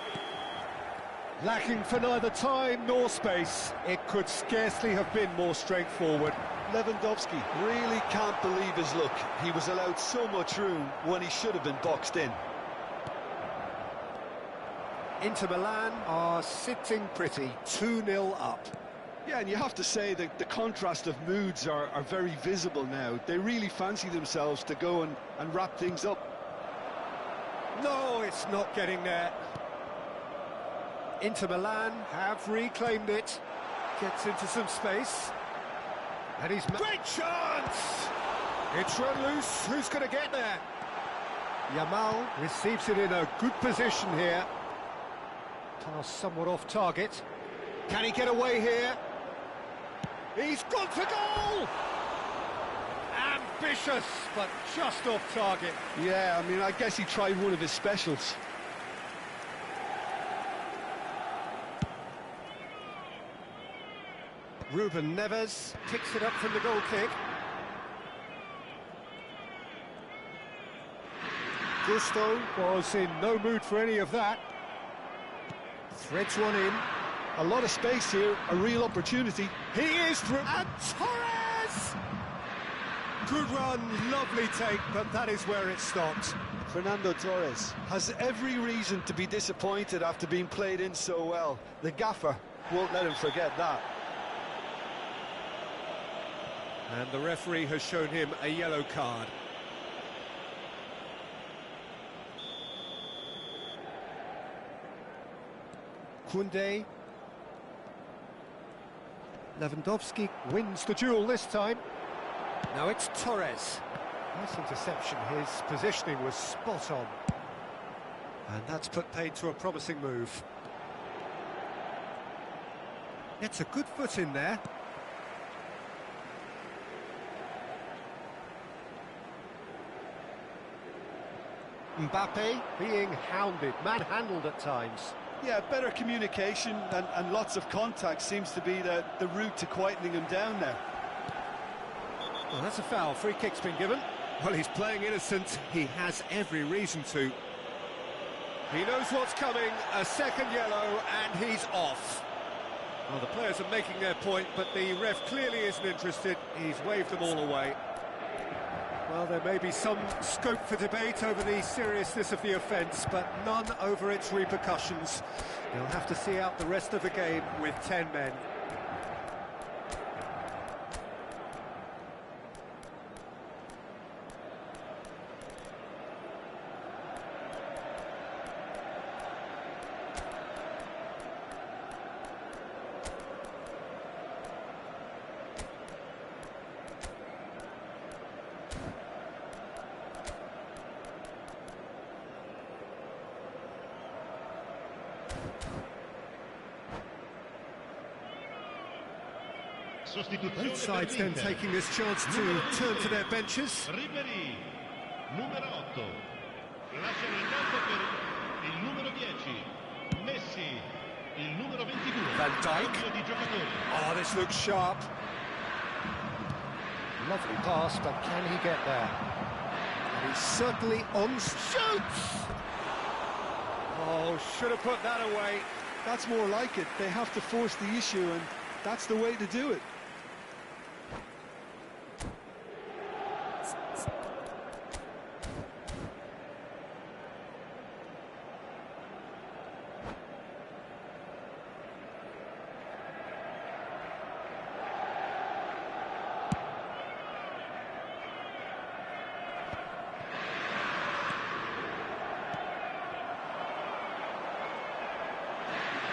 Speaker 2: Lacking for neither time nor space, it could scarcely have been more straightforward.
Speaker 3: Lewandowski really can't believe his luck. He was allowed so much room when he should have been boxed in.
Speaker 2: Inter Milan are sitting pretty, 2-0 up.
Speaker 3: Yeah, and you have to say that the contrast of moods are very visible now. They really fancy themselves to go and wrap things up.
Speaker 2: No, it's not getting there. Inter Milan have reclaimed it. Gets into some space. And he's... Great chance! It's run loose. Who's going to get there? Yamal receives it in a good position here. Pass somewhat off target. Can he get away here? He's gone to goal! Ambitious, but just off target.
Speaker 3: Yeah, I mean, I guess he tried one of his specials.
Speaker 2: Ruben Neves picks it up from the goal kick. Gusto was in no mood for any of that. Threads one in.
Speaker 3: A lot of space here, a real opportunity.
Speaker 2: He is through. And Torres! Good run, lovely take, but that is where it stopped.
Speaker 3: Fernando Torres has every reason to be disappointed after being played in so well. The gaffer won't let him forget that.
Speaker 2: And the referee has shown him a yellow card. Koundé. Lewandowski wins the duel this time. Now it's Torres. Nice interception, his positioning was spot on. And that's put paid to a promising move. It's a good foot in there. Mbappe being hounded, manhandled at times.
Speaker 3: Yeah, better communication and lots of contact seems to be the route to quietening him down now.
Speaker 2: Well, that's a foul. Free kick's been given. Well, he's playing innocent. He has every reason to. He knows what's coming. A second yellow, and he's off. Well, the players are making their point, but the ref clearly isn't interested. He's waved them all away. Well, there may be some scope for debate over the seriousness of the offence, but none over its repercussions. They'll have to see out the rest of the game with 10 men. Both sides then taking this chance to turn to their benches.
Speaker 5: Ribéry, numero 8. Lasciano il campo per il numero 10. Messi, il numero 22.
Speaker 2: Van Dijk.
Speaker 5: Cambio di giocatori.
Speaker 2: Oh, this looks sharp. Lovely pass, but can he get there? And he's certainly on. Shoots! Oh, should have put that away.
Speaker 3: That's more like it. They have to force the issue, and that's the way to do it.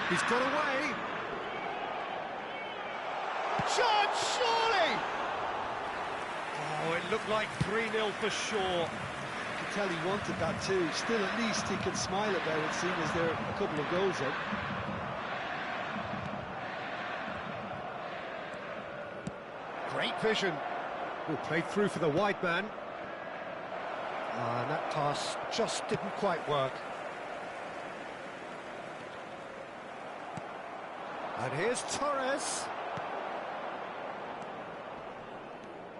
Speaker 2: He's got away. Shot, surely! Oh, it looked like 3-0 for Shaw.
Speaker 3: You can tell he wanted that too. Still, at least he can smile about it, seeing as there are a couple of goals up.
Speaker 2: Great vision. Oh, played through for the wide man. And that pass just didn't quite work. And here's Torres.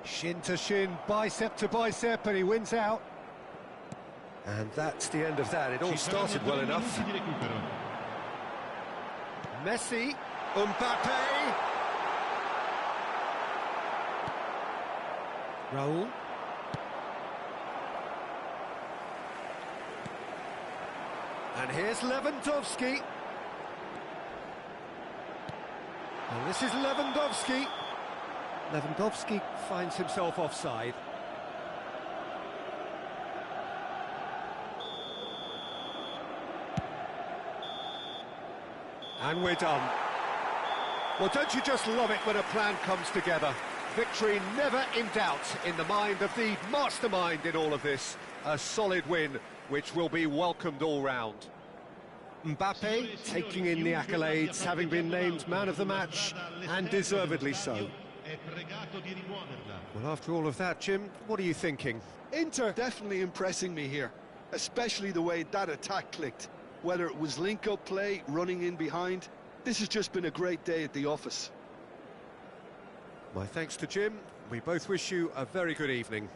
Speaker 2: Shin to shin, bicep to bicep, and he wins out. And that's the end of that. It all started well enough. Messi, Mbappe. Raul. And here's Lewandowski. And this is Lewandowski. Lewandowski finds himself offside. And we're done. Well, don't you just love it when a plan comes together? Victory never in doubt in the mind of the mastermind in all of this. A solid win, which will be welcomed all round. Mbappe taking in the accolades, having been named man of the match, and deservedly so. Well, after all of that, Jim, what are you thinking?
Speaker 3: Inter definitely impressing me here, especially the way that attack clicked. Whether it was link-up play, running in behind, this has just been a great day at the office.
Speaker 2: My thanks to Jim. We both wish you a very good evening.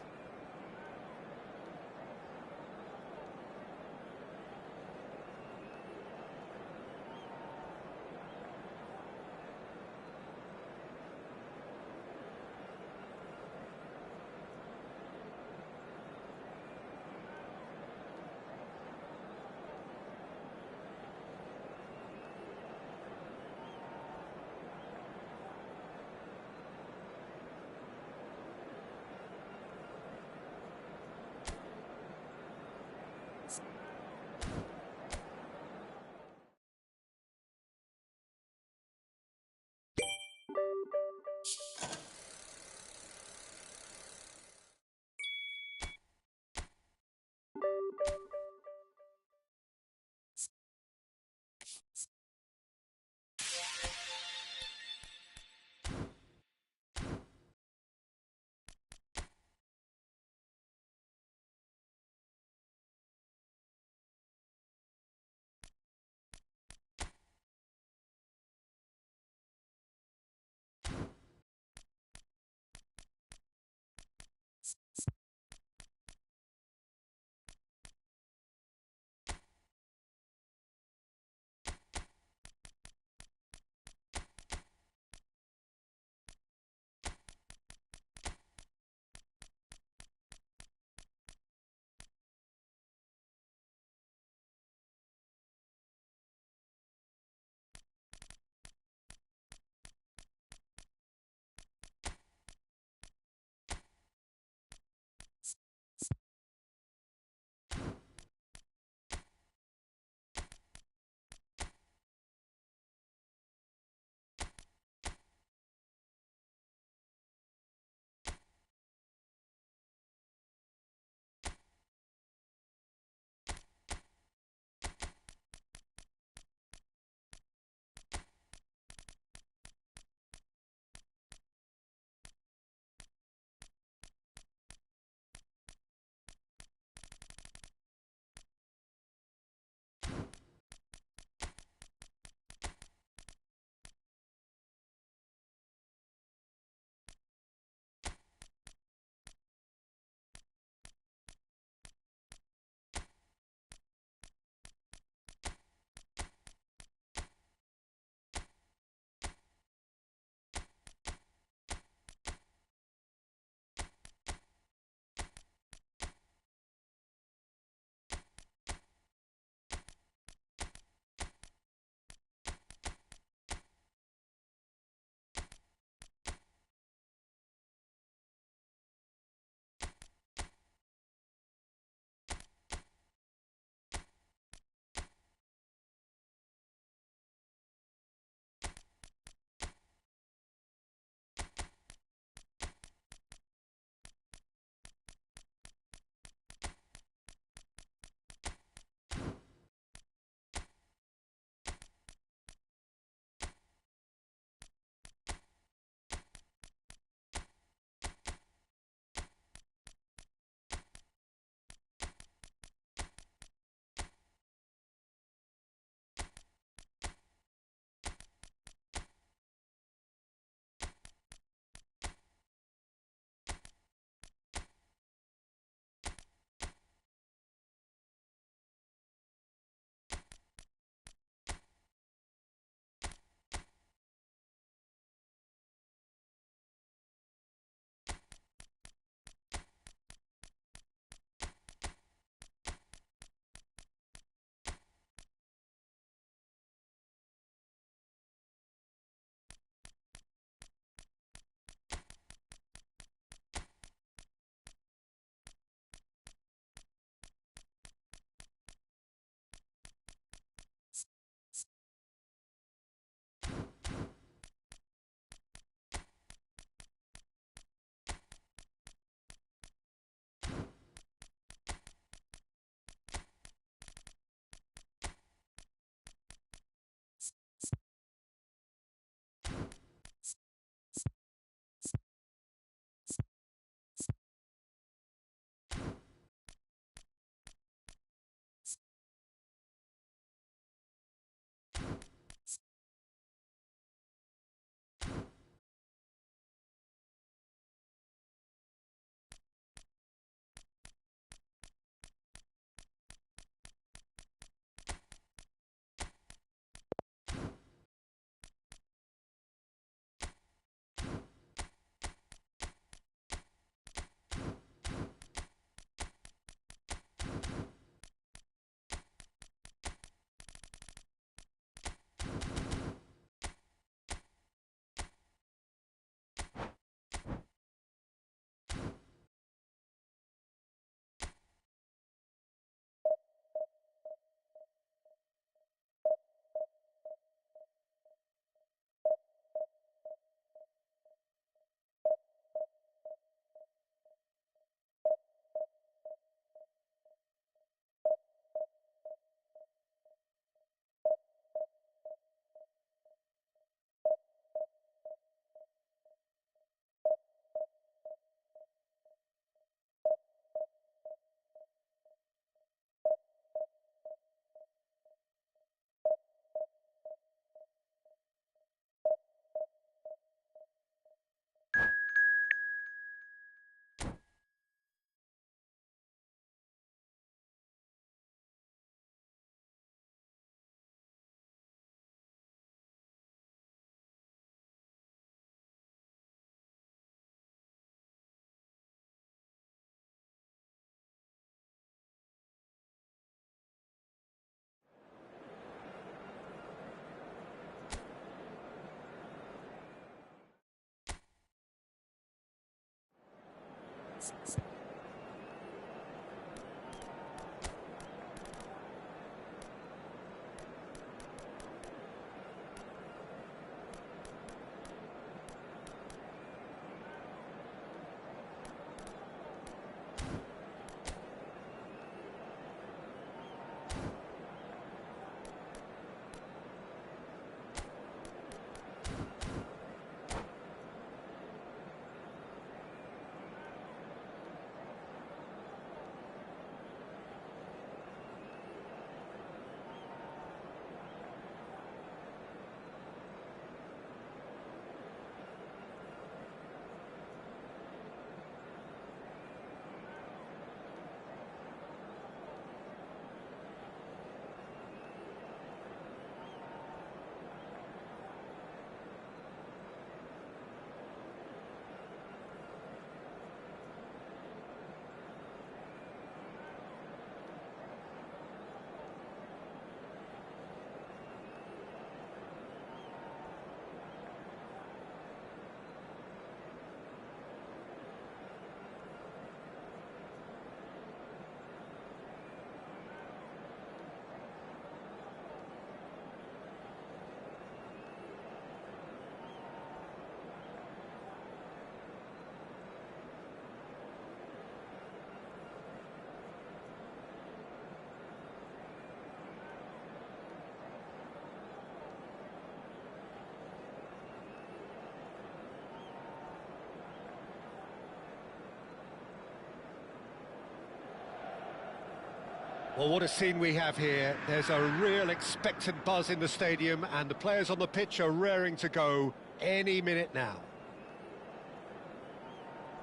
Speaker 2: Well, what a scene we have here. There's a real expectant buzz in the stadium, and the players on the pitch are raring to go any minute now.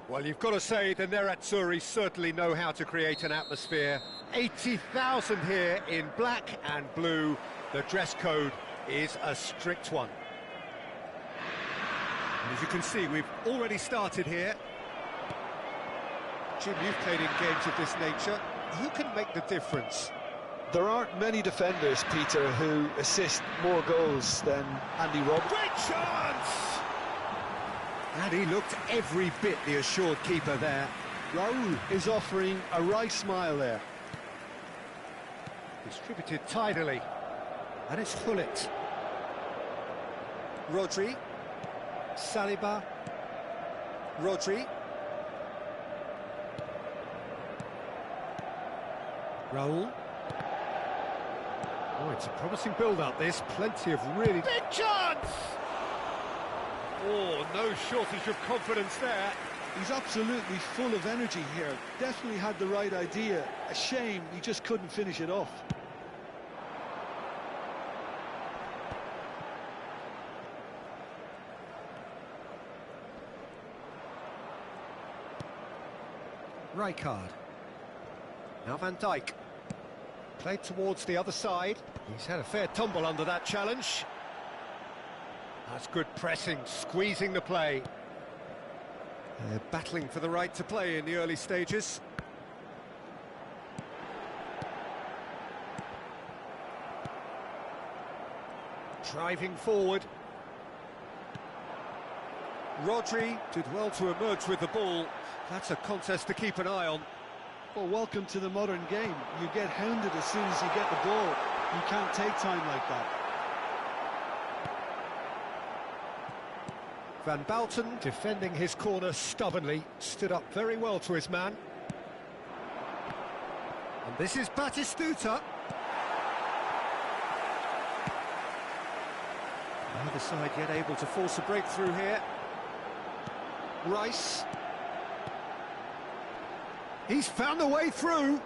Speaker 2: Well, you've got to say the Nerazzurri certainly know how to create an atmosphere. 80,000 here in black and blue. The dress code is a strict one. And as you can see, we've already started here. Jim, you've played in games of this nature. Who can make the difference?
Speaker 3: There aren't many defenders, Peter, who assist more goals than Andy Robertson.
Speaker 2: Great chance! And he looked every bit the assured keeper there.
Speaker 3: Raul is offering a right smile there.
Speaker 2: Distributed tidily. And it's Gullit. Rodri. Saliba. Rodri. Raul. Oh, it's a promising build-up, this. Plenty of really... Big chance! Oh, no shortage of confidence there.
Speaker 3: He's absolutely full of energy here. Definitely had the right idea. A shame he just couldn't finish it off.
Speaker 2: Rijkaard. Now Van Dijk. Played towards the other side. He's had a fair tumble under that challenge. That's good pressing, squeezing the play. They're battling for the right to play in the early stages. Driving forward. Rodri did well to emerge with the ball. That's a contest to keep an eye on.
Speaker 3: Well, welcome to the modern game. You get hounded as soon as you get the ball. You can't take time like that.
Speaker 2: Van Bouten, defending his corner stubbornly, stood up very well to his man. And this is Batistuta. Neither side yet able to force a breakthrough here. Rice. He's found a way through.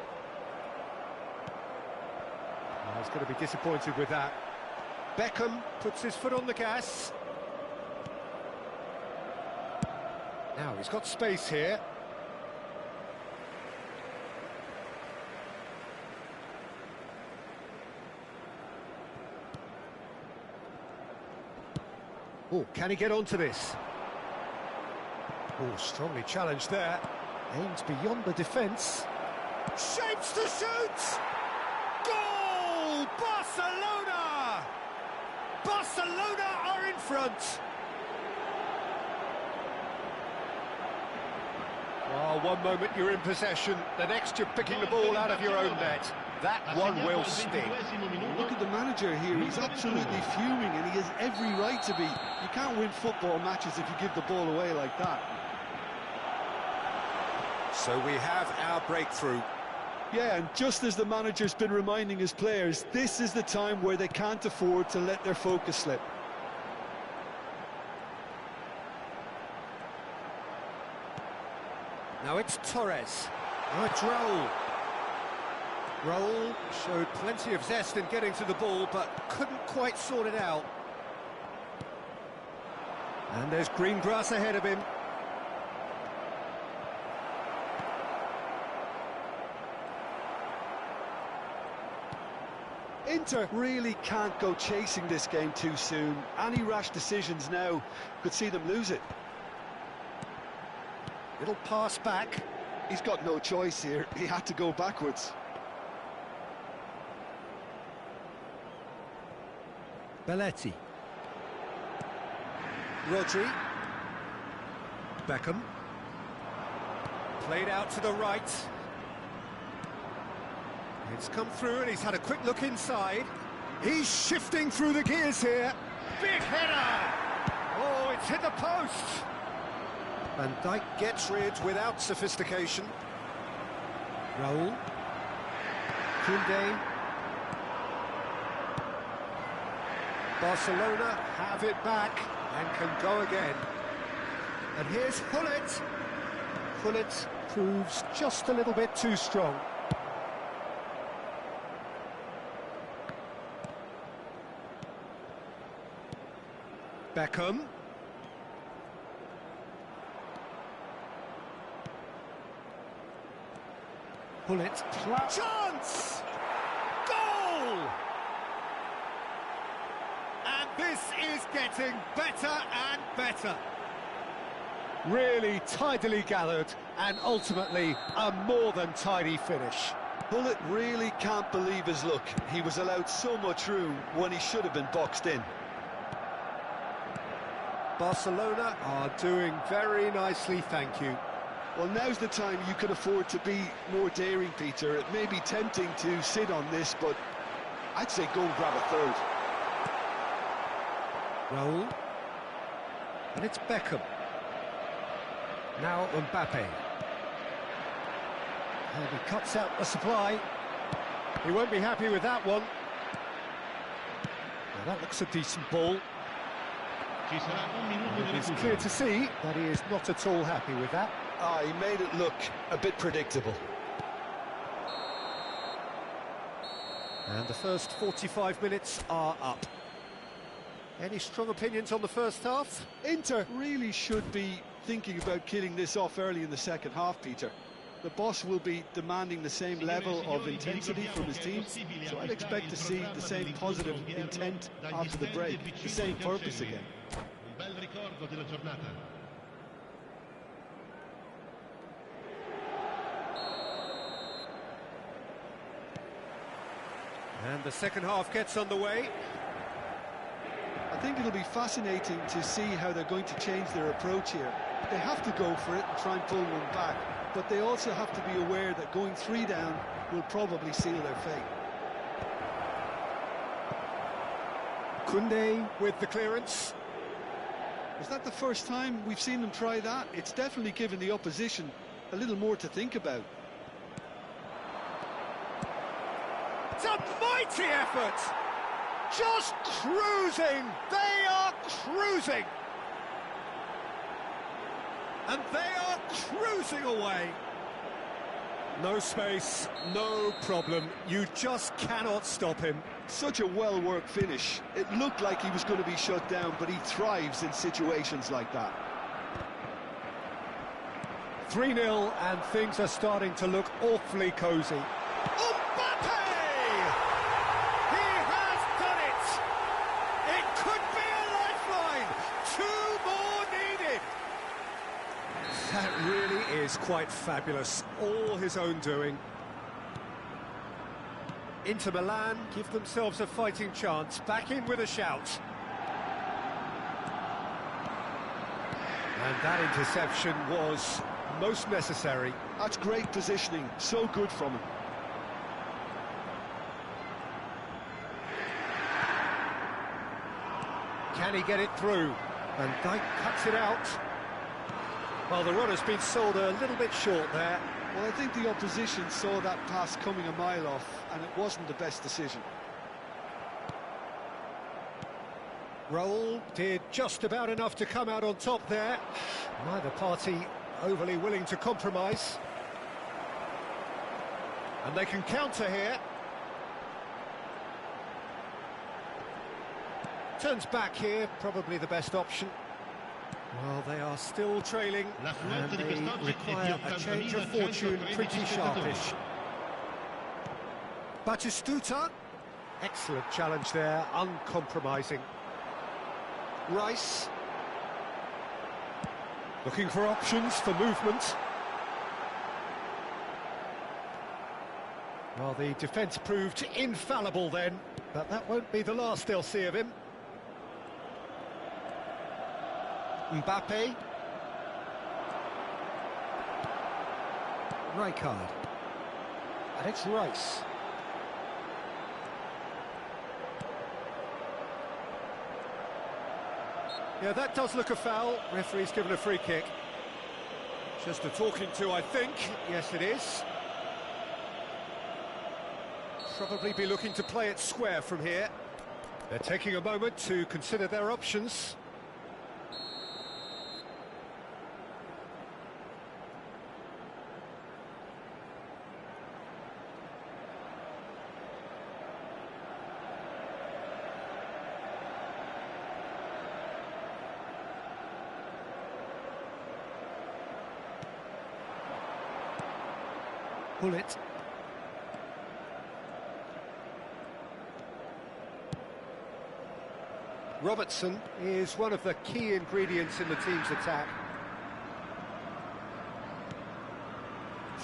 Speaker 2: Oh, he's going to be disappointed with that. Beckham puts his foot on the gas. Now he's got space here. Oh, can he get onto this? Oh, strongly challenged there. Aims beyond the defence. Shapes to shoot! Goal! Barcelona! Barcelona are in front. Well, one moment you're in possession, the next you're picking the ball out of your own net. That one will sting.
Speaker 3: Look at the manager here, he's absolutely fuming and he has every right to be. You can't win football matches if you give the ball away like that.
Speaker 2: So we have our breakthrough.
Speaker 3: Yeah, and just as the manager's been reminding his players, this is the time where they can't afford to let their focus slip.
Speaker 2: Now it's Torres. Now it's Raul. Raul showed plenty of zest in getting to the ball, but couldn't quite sort it out. And there's green grass ahead of him.
Speaker 3: Inter really can't go chasing this game too soon. Any rash decisions now could see them lose it.
Speaker 2: Little pass back.
Speaker 3: He's got no choice here, he had to go backwards.
Speaker 2: Belletti. Rodri. Beckham. Played out to the right. It's come through and he's had a quick look inside. He's shifting through the gears here. Big header! Oh, it's hit the post! Van Dijk gets rid without sophistication. Raul. Koundé. Barcelona have it back and can go again. And here's Gullit. Gullit proves just a little bit too strong. Beckham. Gullit. Chance! Goal! And this is getting better and better. Really tidily gathered and ultimately a more than tidy finish.
Speaker 3: Gullit really can't believe his luck. He was allowed so much room when he should have been boxed in.
Speaker 2: Barcelona are doing very nicely, thank you.
Speaker 3: Well, now's the time you can afford to be more daring, Peter. It may be tempting to sit on this, but I'd say go and grab a third.
Speaker 2: Raul. And it's Beckham. Now Mbappe. And he cuts out the supply. He won't be happy with that one. Well, that looks a decent ball. It's clear to see that he is not at all happy with that.
Speaker 3: He made it look a bit predictable.
Speaker 2: And the first 45 minutes are up. Any strong opinions on the first half?
Speaker 3: Inter really should be thinking about killing this off early in the second half, Peter. The boss will be demanding the same level of intensity from his team, so I'd expect to see the same positive intent after the break, the same purpose again.
Speaker 5: Un bel ricordo della giornata.
Speaker 2: And the second half gets underway.
Speaker 3: I think it'll be fascinating to see how they're going to change their approach here. They have to go for it and try and pull one back, but they also have to be aware that going 3 down will probably seal their fate.
Speaker 2: Koundé with the clearance.
Speaker 3: Is that the first time we've seen them try that? It's definitely given the opposition a little more to think about.
Speaker 2: It's a mighty effort! Just cruising! They are cruising! And they are cruising away! No space, no problem. You just cannot stop him.
Speaker 3: Such a well-worked finish. It looked like he was going to be shut down, but he thrives in situations like that.
Speaker 2: 3-0 and things are starting to look awfully cosy. Mbappe! He has done it! It could be a lifeline! 2 more needed! That really is quite fabulous. All his own doing. Inter Milan give themselves a fighting chance. Back in with a shout. And that interception was most necessary.
Speaker 3: That's great positioning, so good from him.
Speaker 2: Can he get it through? And Dijk cuts it out. Well, the runner's been sold a little bit short there.
Speaker 3: Well, I think the opposition saw that pass coming a mile off, and it wasn't the best decision.
Speaker 2: Raul did just about enough to come out on top there. Neither party overly willing to compromise. And they can counter here. Turns back here, probably the best option. Well, they are still trailing, and they require a change of fortune pretty sharpish. Batistuta, excellent challenge there, uncompromising. Rice, looking for options for movement. Well, the defence proved infallible then, but that won't be the last they'll see of him. Mbappe. Rijkaard. And it's Rice. Yeah, that does look a foul. Referee's given a free kick. Just a talking to, I think. Yes, it is. Probably be looking to play it square from here. They're taking a moment to consider their options. Bullet. Robertson is one of the key ingredients in the team's attack.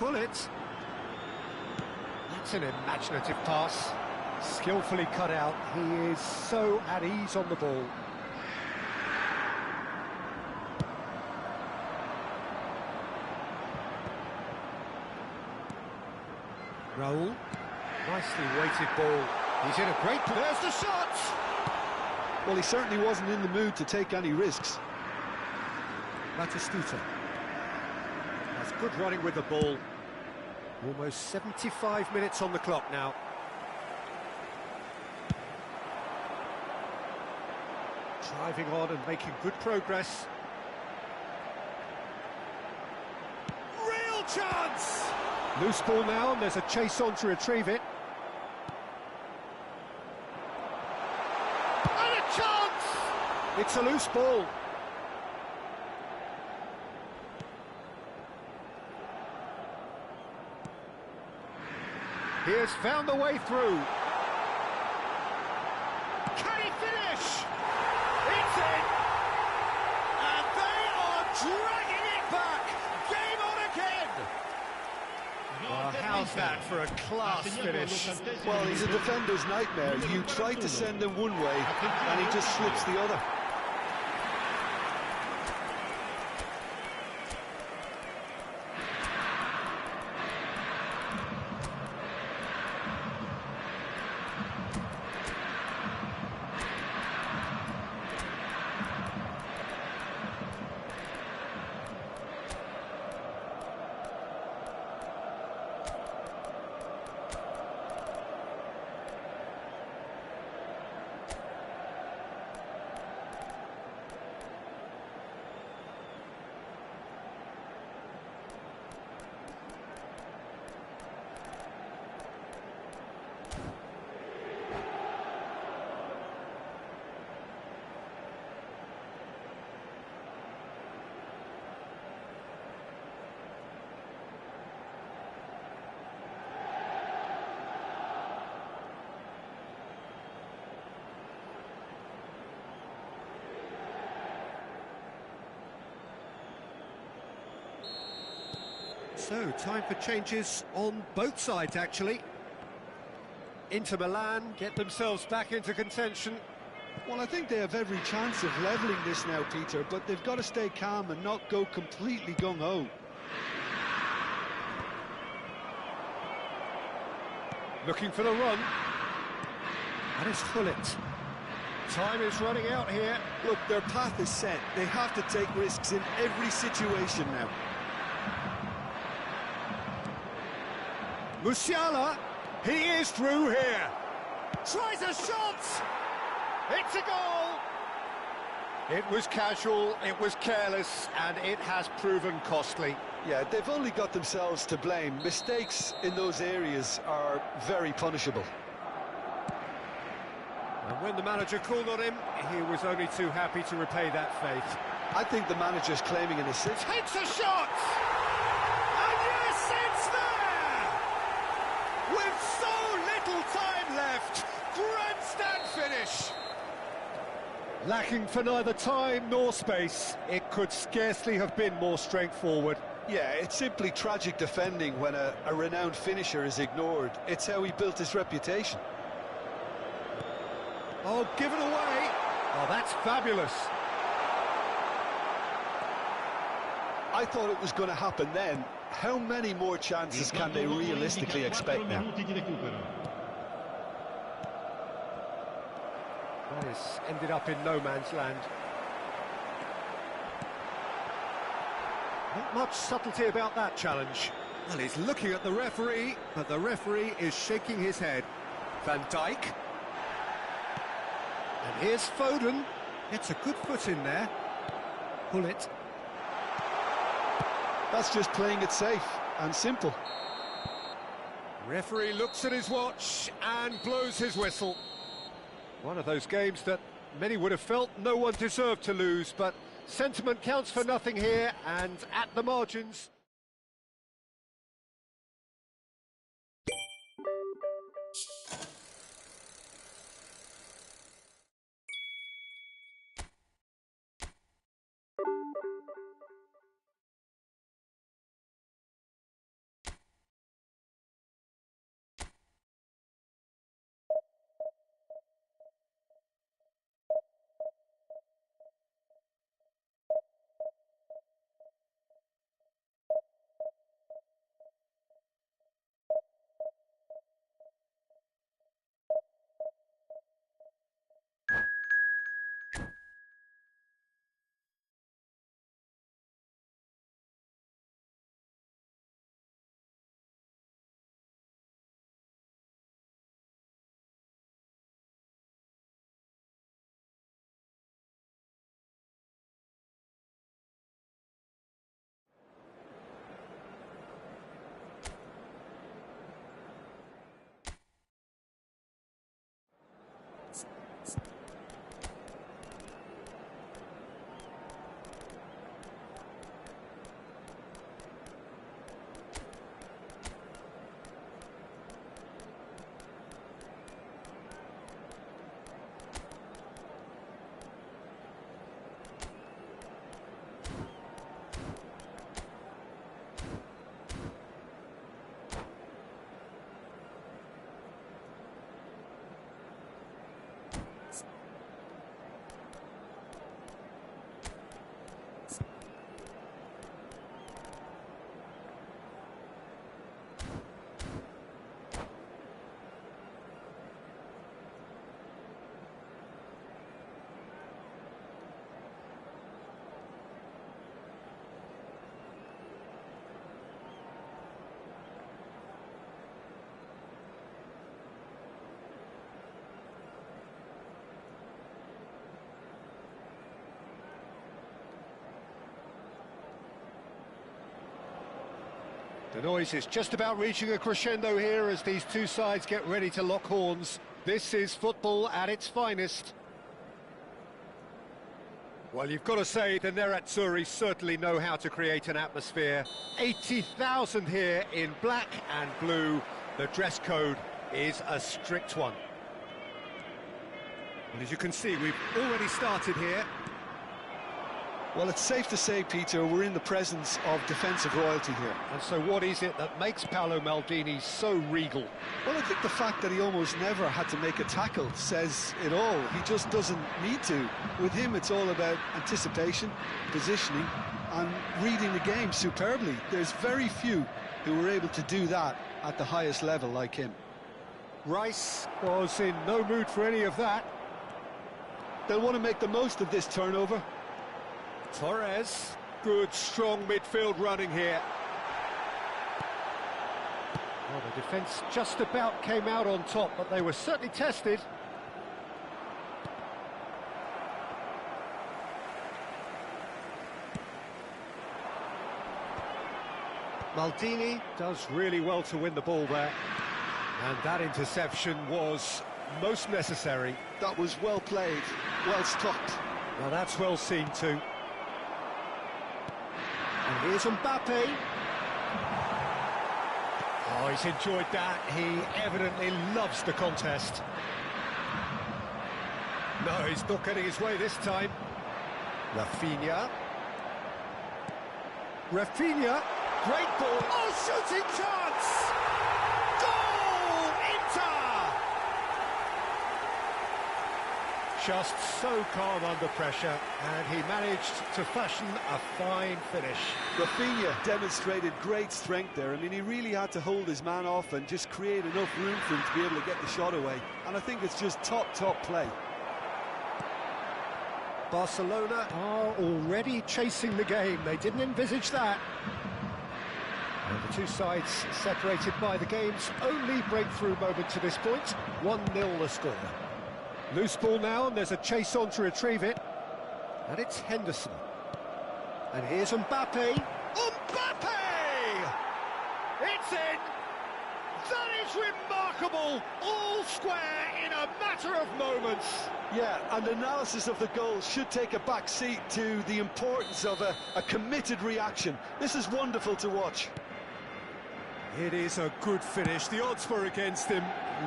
Speaker 2: Bullet. That's an imaginative pass. Skillfully cut out. He is so at ease on the ball. Raul, nicely weighted ball. He's in a great... There's the shot!
Speaker 3: Well, he certainly wasn't in the mood to take any risks.
Speaker 2: Batistuta. That's good running with the ball. Almost 75 minutes on the clock now. Driving on and making good progress. Real chance! Loose ball now, and there's a chase on to retrieve it. And a chance! It's a loose ball. He has found the way through. Can he finish? It's in! And they are dragging it back! Game on again! Well, how's that for a class finish?
Speaker 3: Well, he's a defender's nightmare. You try to send him one way, and he just slips the other.
Speaker 2: So, time for changes on both sides, actually. Inter Milan get themselves back into contention.
Speaker 3: Well, I think they have every chance of levelling this now, Peter, but they've got to stay calm and not go completely gung-ho.
Speaker 2: Looking for the run. And it's Gullit. Time is running out here.
Speaker 3: Look, their path is set. They have to take risks in every situation now.
Speaker 2: Musiala, he is through here. Tries a shot. It's a goal. It was casual, it was careless, and it has proven costly.
Speaker 3: Yeah, they've only got themselves to blame. Mistakes in those areas are very punishable.
Speaker 2: And when the manager called on him, he was only too happy to repay that faith.
Speaker 3: I think the manager's claiming an assist.
Speaker 2: Takes a shot! And yes, it's there! With so little time left, grandstand finish! Lacking for neither time nor space, it could scarcely have been more straightforward.
Speaker 3: Yeah, it's simply tragic defending when a renowned finisher is ignored. It's how he built his reputation.
Speaker 2: Oh, given away! Oh, that's fabulous!
Speaker 3: I thought it was going to happen then. How many more chances can they realistically expect now?
Speaker 2: That has ended up in no man's land. Not much subtlety about that challenge. Well, he's looking at the referee, but the referee is shaking his head. Van Dijk. And here's Foden. Gets a good foot in there. Gullit.
Speaker 3: That's just playing it safe and simple.
Speaker 2: Referee looks at his watch and blows his whistle. One of those games that many would have felt no one deserved to lose, but sentiment counts for nothing here, and at the margins... The noise is just about reaching a crescendo here as these two sides get ready to lock horns. This is football at its finest. Well, you've got to say the Nerazzurri certainly know how to create an atmosphere. 80,000 here in black and blue. The dress code is a strict one. And as you can see, we've already started here.
Speaker 3: Well, it's safe to say, Peter, we're in the presence of defensive royalty here.
Speaker 2: And so what is it that makes Paolo Maldini so regal?
Speaker 3: Well, I think the fact that he almost never had to make a tackle says it all. He just doesn't need to. With him, it's all about anticipation, positioning, and reading the game superbly. There's very few who were able to do that at the highest level like him.
Speaker 2: Rice was in no mood for any of that.
Speaker 3: They'll want to make the most of this turnover.
Speaker 2: Torres, good strong midfield running here. Well, the defence just about came out on top, but they were certainly tested. Maldini does really well to win the ball there. And that interception was most necessary.
Speaker 3: That was well played, well stopped.
Speaker 2: Now that's well seen too. And here's Mbappe. Oh, he's enjoyed that. He evidently loves the contest. No, he's not getting his way this time. Rafinha. Rafinha. Great ball. Oh, shooting chance! Goal! Inter! Just so calm under pressure, and he managed to fashion a fine finish.
Speaker 3: Rafinha demonstrated great strength there. I mean, he really had to hold his man off and just create enough room for him to be able to get the shot away. And I think it's just top play.
Speaker 2: Barcelona are already chasing the game. They didn't envisage that. And the two sides separated by the game's only breakthrough moment to this point. 1-0 the score. Loose ball now, and there's a chase on to retrieve it. And it's Henderson. And here's Mbappe. Mbappe! It's in! That is remarkable! All square in a matter of moments.
Speaker 3: Yeah, and analysis of the goal should take a back seat to the importance of a committed reaction. This is wonderful to watch.
Speaker 2: It is a good finish. The odds were against him.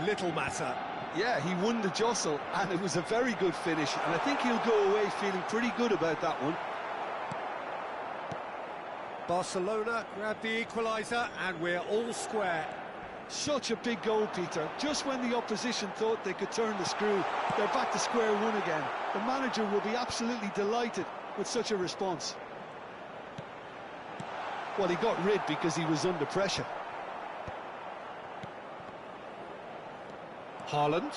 Speaker 2: Little matter.
Speaker 3: Yeah, he won the jostle, and it was a very good finish, and I think he'll go away feeling pretty good about that one.
Speaker 2: Barcelona grabbed the equaliser, and we're all square.
Speaker 3: Such a big goal, Peter. Just when the opposition thought they could turn the screw, they're back to square one again. The manager will be absolutely delighted with such a response. Well, he got rid because he was under pressure.
Speaker 2: Haaland,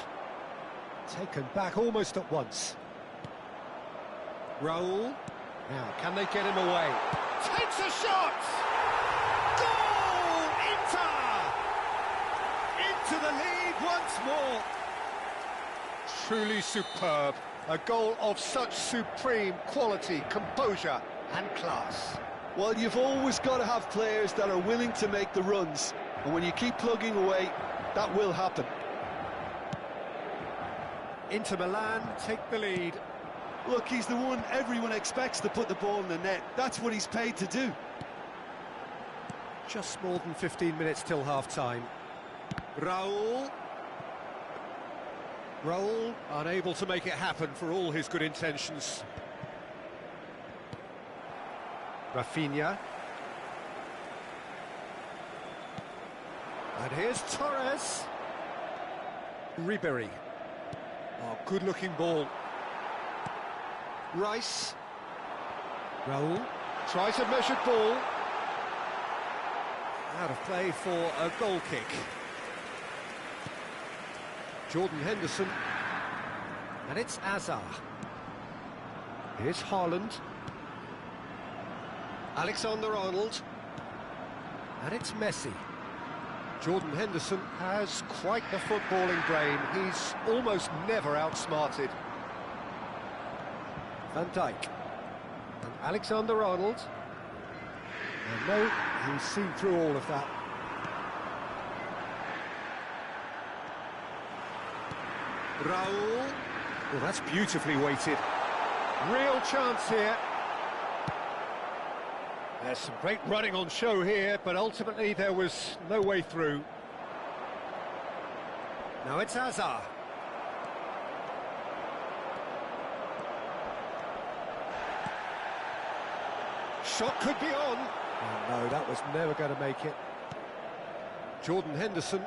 Speaker 2: taken back almost at once. Raul, now can they get him away? Takes a shot! Goal! Inter! Into the lead once more. Truly superb. A goal of such supreme quality, composure and class.
Speaker 3: Well, you've always got to have players that are willing to make the runs, and when you keep plugging away, that will happen.
Speaker 2: Inter Milan take the lead.
Speaker 3: Look, he's the one everyone expects to put the ball in the net. That's what he's paid to do.
Speaker 2: Just more than 15 minutes till half-time. Raul. Raul unable to make it happen for all his good intentions. Rafinha. And here's Torres. Ribéry. Oh, good-looking ball. Rice. Raul tries a measured ball. Out of play for a goal kick. Jordan Henderson. And it's Hazard. Here's Haaland. Alexander-Arnold. And it's Messi. Jordan Henderson has quite the footballing brain. He's almost never outsmarted. Van Dijk. And Alexander-Arnold. And no, he's seen through all of that. Raul. Well, that's beautifully weighted. Real chance here. There's some great running on show here, but ultimately there was no way through. Now it's Hazard. shot could be on. Oh, no, that was never going to make it. Jordan Henderson.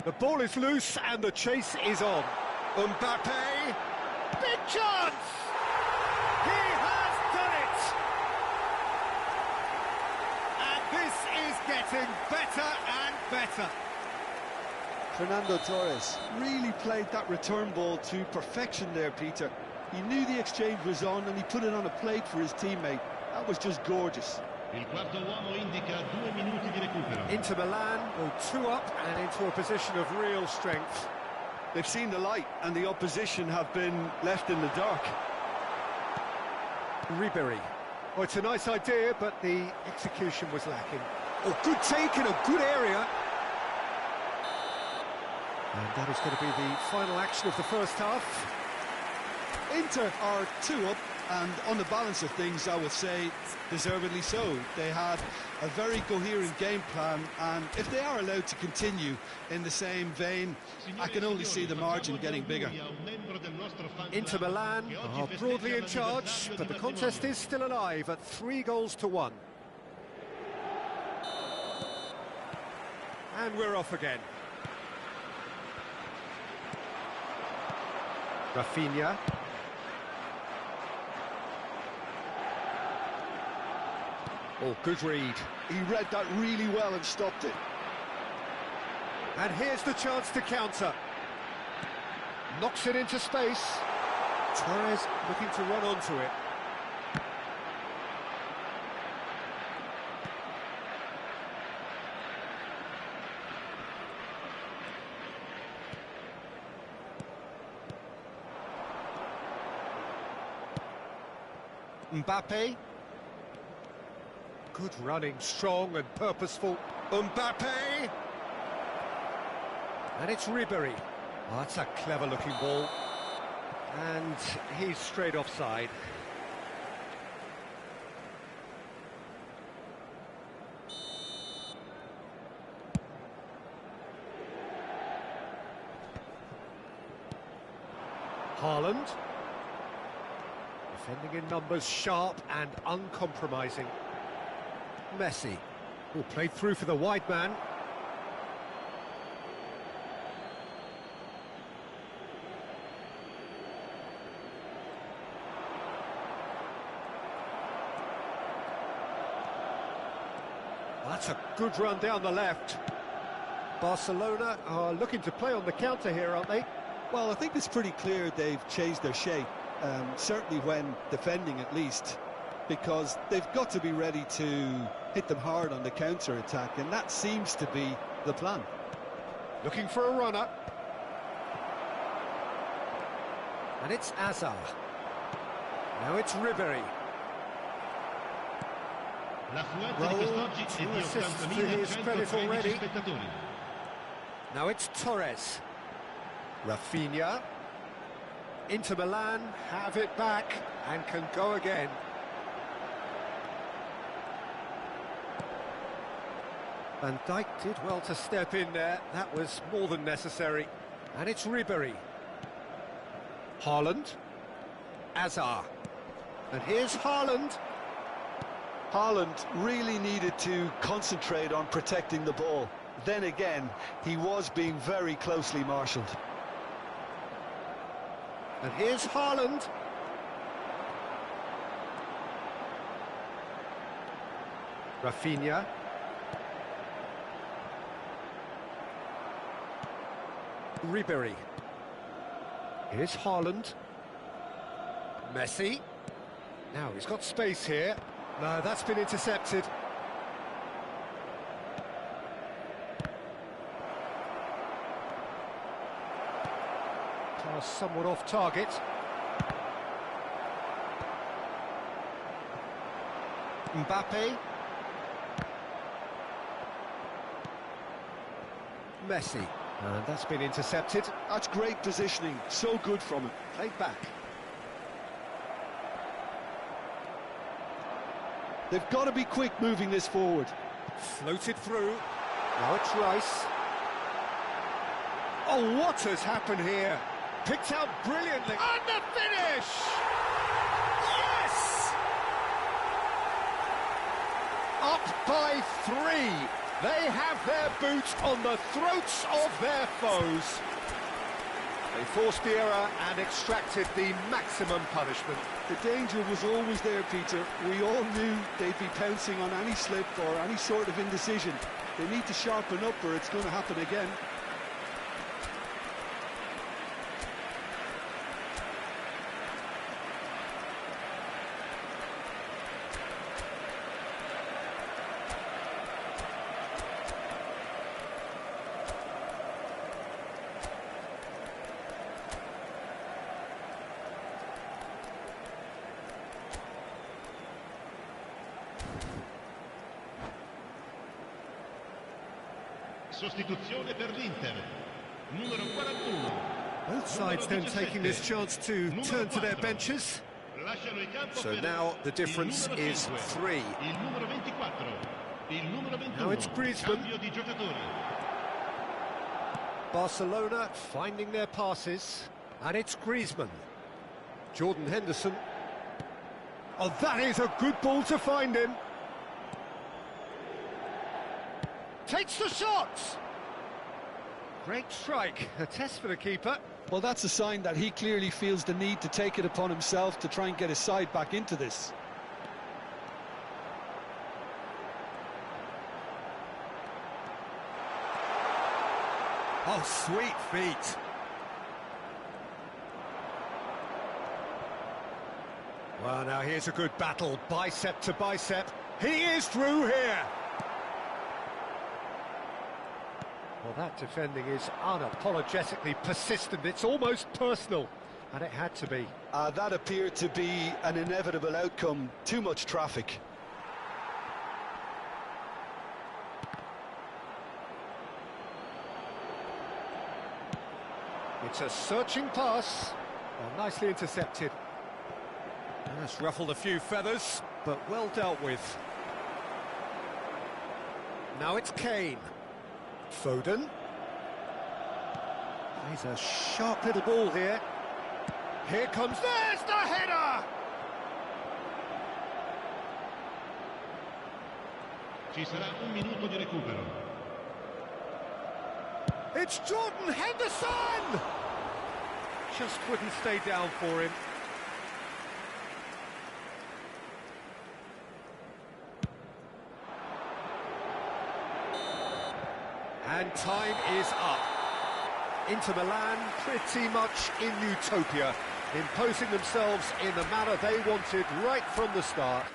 Speaker 2: The ball is loose and the chase is on. Mbappe, big chance! He has done it! And this is getting better and better.
Speaker 3: Fernando Torres really played that return ball to perfection there, Peter. He knew the exchange was on and he put it on a plate for his teammate. That was just gorgeous.
Speaker 5: Il quarto uomo indica 2 minuti di recupero.
Speaker 2: Inter Milan go 2 up and into a position of real strength.
Speaker 3: They've seen the light and the opposition have been left in the dark.
Speaker 2: Ribery. Oh, it's a nice idea, but the execution was lacking. Oh, good take in a good area. And that is going to be the final action of the first half.
Speaker 3: Inter are 2 up, and on the balance of things, I would say deservedly so. They had a very coherent game plan, and if they are allowed to continue in the same vein, I can only see the margin getting bigger.
Speaker 2: Inter Milan are broadly in charge, but the contest is still alive at 3-1. And we're off again. Rafinha. Oh, good read.
Speaker 3: He read that really well and stopped it.
Speaker 2: And here's the chance to counter. Knocks it into space. Torres looking to run onto it. Mbappe. Good running, strong and purposeful. Mbappe! And it's Ribery. Oh, that's a clever-looking ball. And he's straight offside. Haaland. Defending in numbers, sharp and uncompromising. Messi, who played through for the wide man. That's a good run down the left. Barcelona are looking to play on the counter here, aren't they?
Speaker 3: Well, I think it's pretty clear they've changed their shape, certainly when defending at least, because they've got to be ready to hit them hard on the counter-attack, and that seems to be the plan.
Speaker 2: Looking for a runner. And it's Hazard. Now it's Ribery. Raul, 2 assists to his credit already. Now it's Torres. Rafinha. Inter Milan have it back and can go again. Van Dijk did well to step in there. That was more than necessary. And it's Ribery. Haaland. Hazard. And here's Haaland.
Speaker 3: Haaland really needed to concentrate on protecting the ball. Then again, he was being very closely marshalled.
Speaker 2: And here's Haaland. Rafinha. Ribery. Here's Haaland. Messi. Now he's got space here. No, that's been intercepted. Pass somewhat off target. Mbappe. Messi. And that's been intercepted.
Speaker 3: That's great positioning, so good from him.
Speaker 2: Played back.
Speaker 3: They've got to be quick moving this forward.
Speaker 2: Floated through. Now it's Rice. Oh, what has happened here? Picked out brilliantly. And the finish! Yes! Up by 3. They have their boots on the throats of their foes. They forced the error and extracted the maximum punishment.
Speaker 3: The danger was always there, Peter. We all knew they'd be pouncing on any slip or any sort of indecision. They need to sharpen up or it's going to happen again.
Speaker 5: Sostituzione per l'Inter, numero 41.
Speaker 2: Both sides then taking this chance to turn to their benches. So now the difference is 3. Now it's Griezmann. Barcelona finding their passes, and it's Griezmann. Jordan Henderson. Oh, that is a good ball to find him. Takes the shot! Great strike, a test for the keeper.
Speaker 3: Well, that's a sign that he clearly feels the need to take it upon himself to try and get his side back into this.
Speaker 2: Oh, sweet feet. Well, now here's a good battle, bicep to bicep. He is through here. Well, that defending is unapologetically persistent. It's almost personal, and it had to be.
Speaker 3: That appeared to be an inevitable outcome. Too much traffic.
Speaker 2: It's a searching pass. Well, nicely intercepted. And that's ruffled a few feathers, but well dealt with. Now it's Kane. Foden. He's a sharp little ball here. Here comes, there's the header!
Speaker 5: Ci sarà un minuto di recupero.
Speaker 2: It's Jordan Henderson! Just couldn't stay down for him. And time is up. Inter Milan pretty much in utopia, imposing themselves in the manner they wanted right from the start.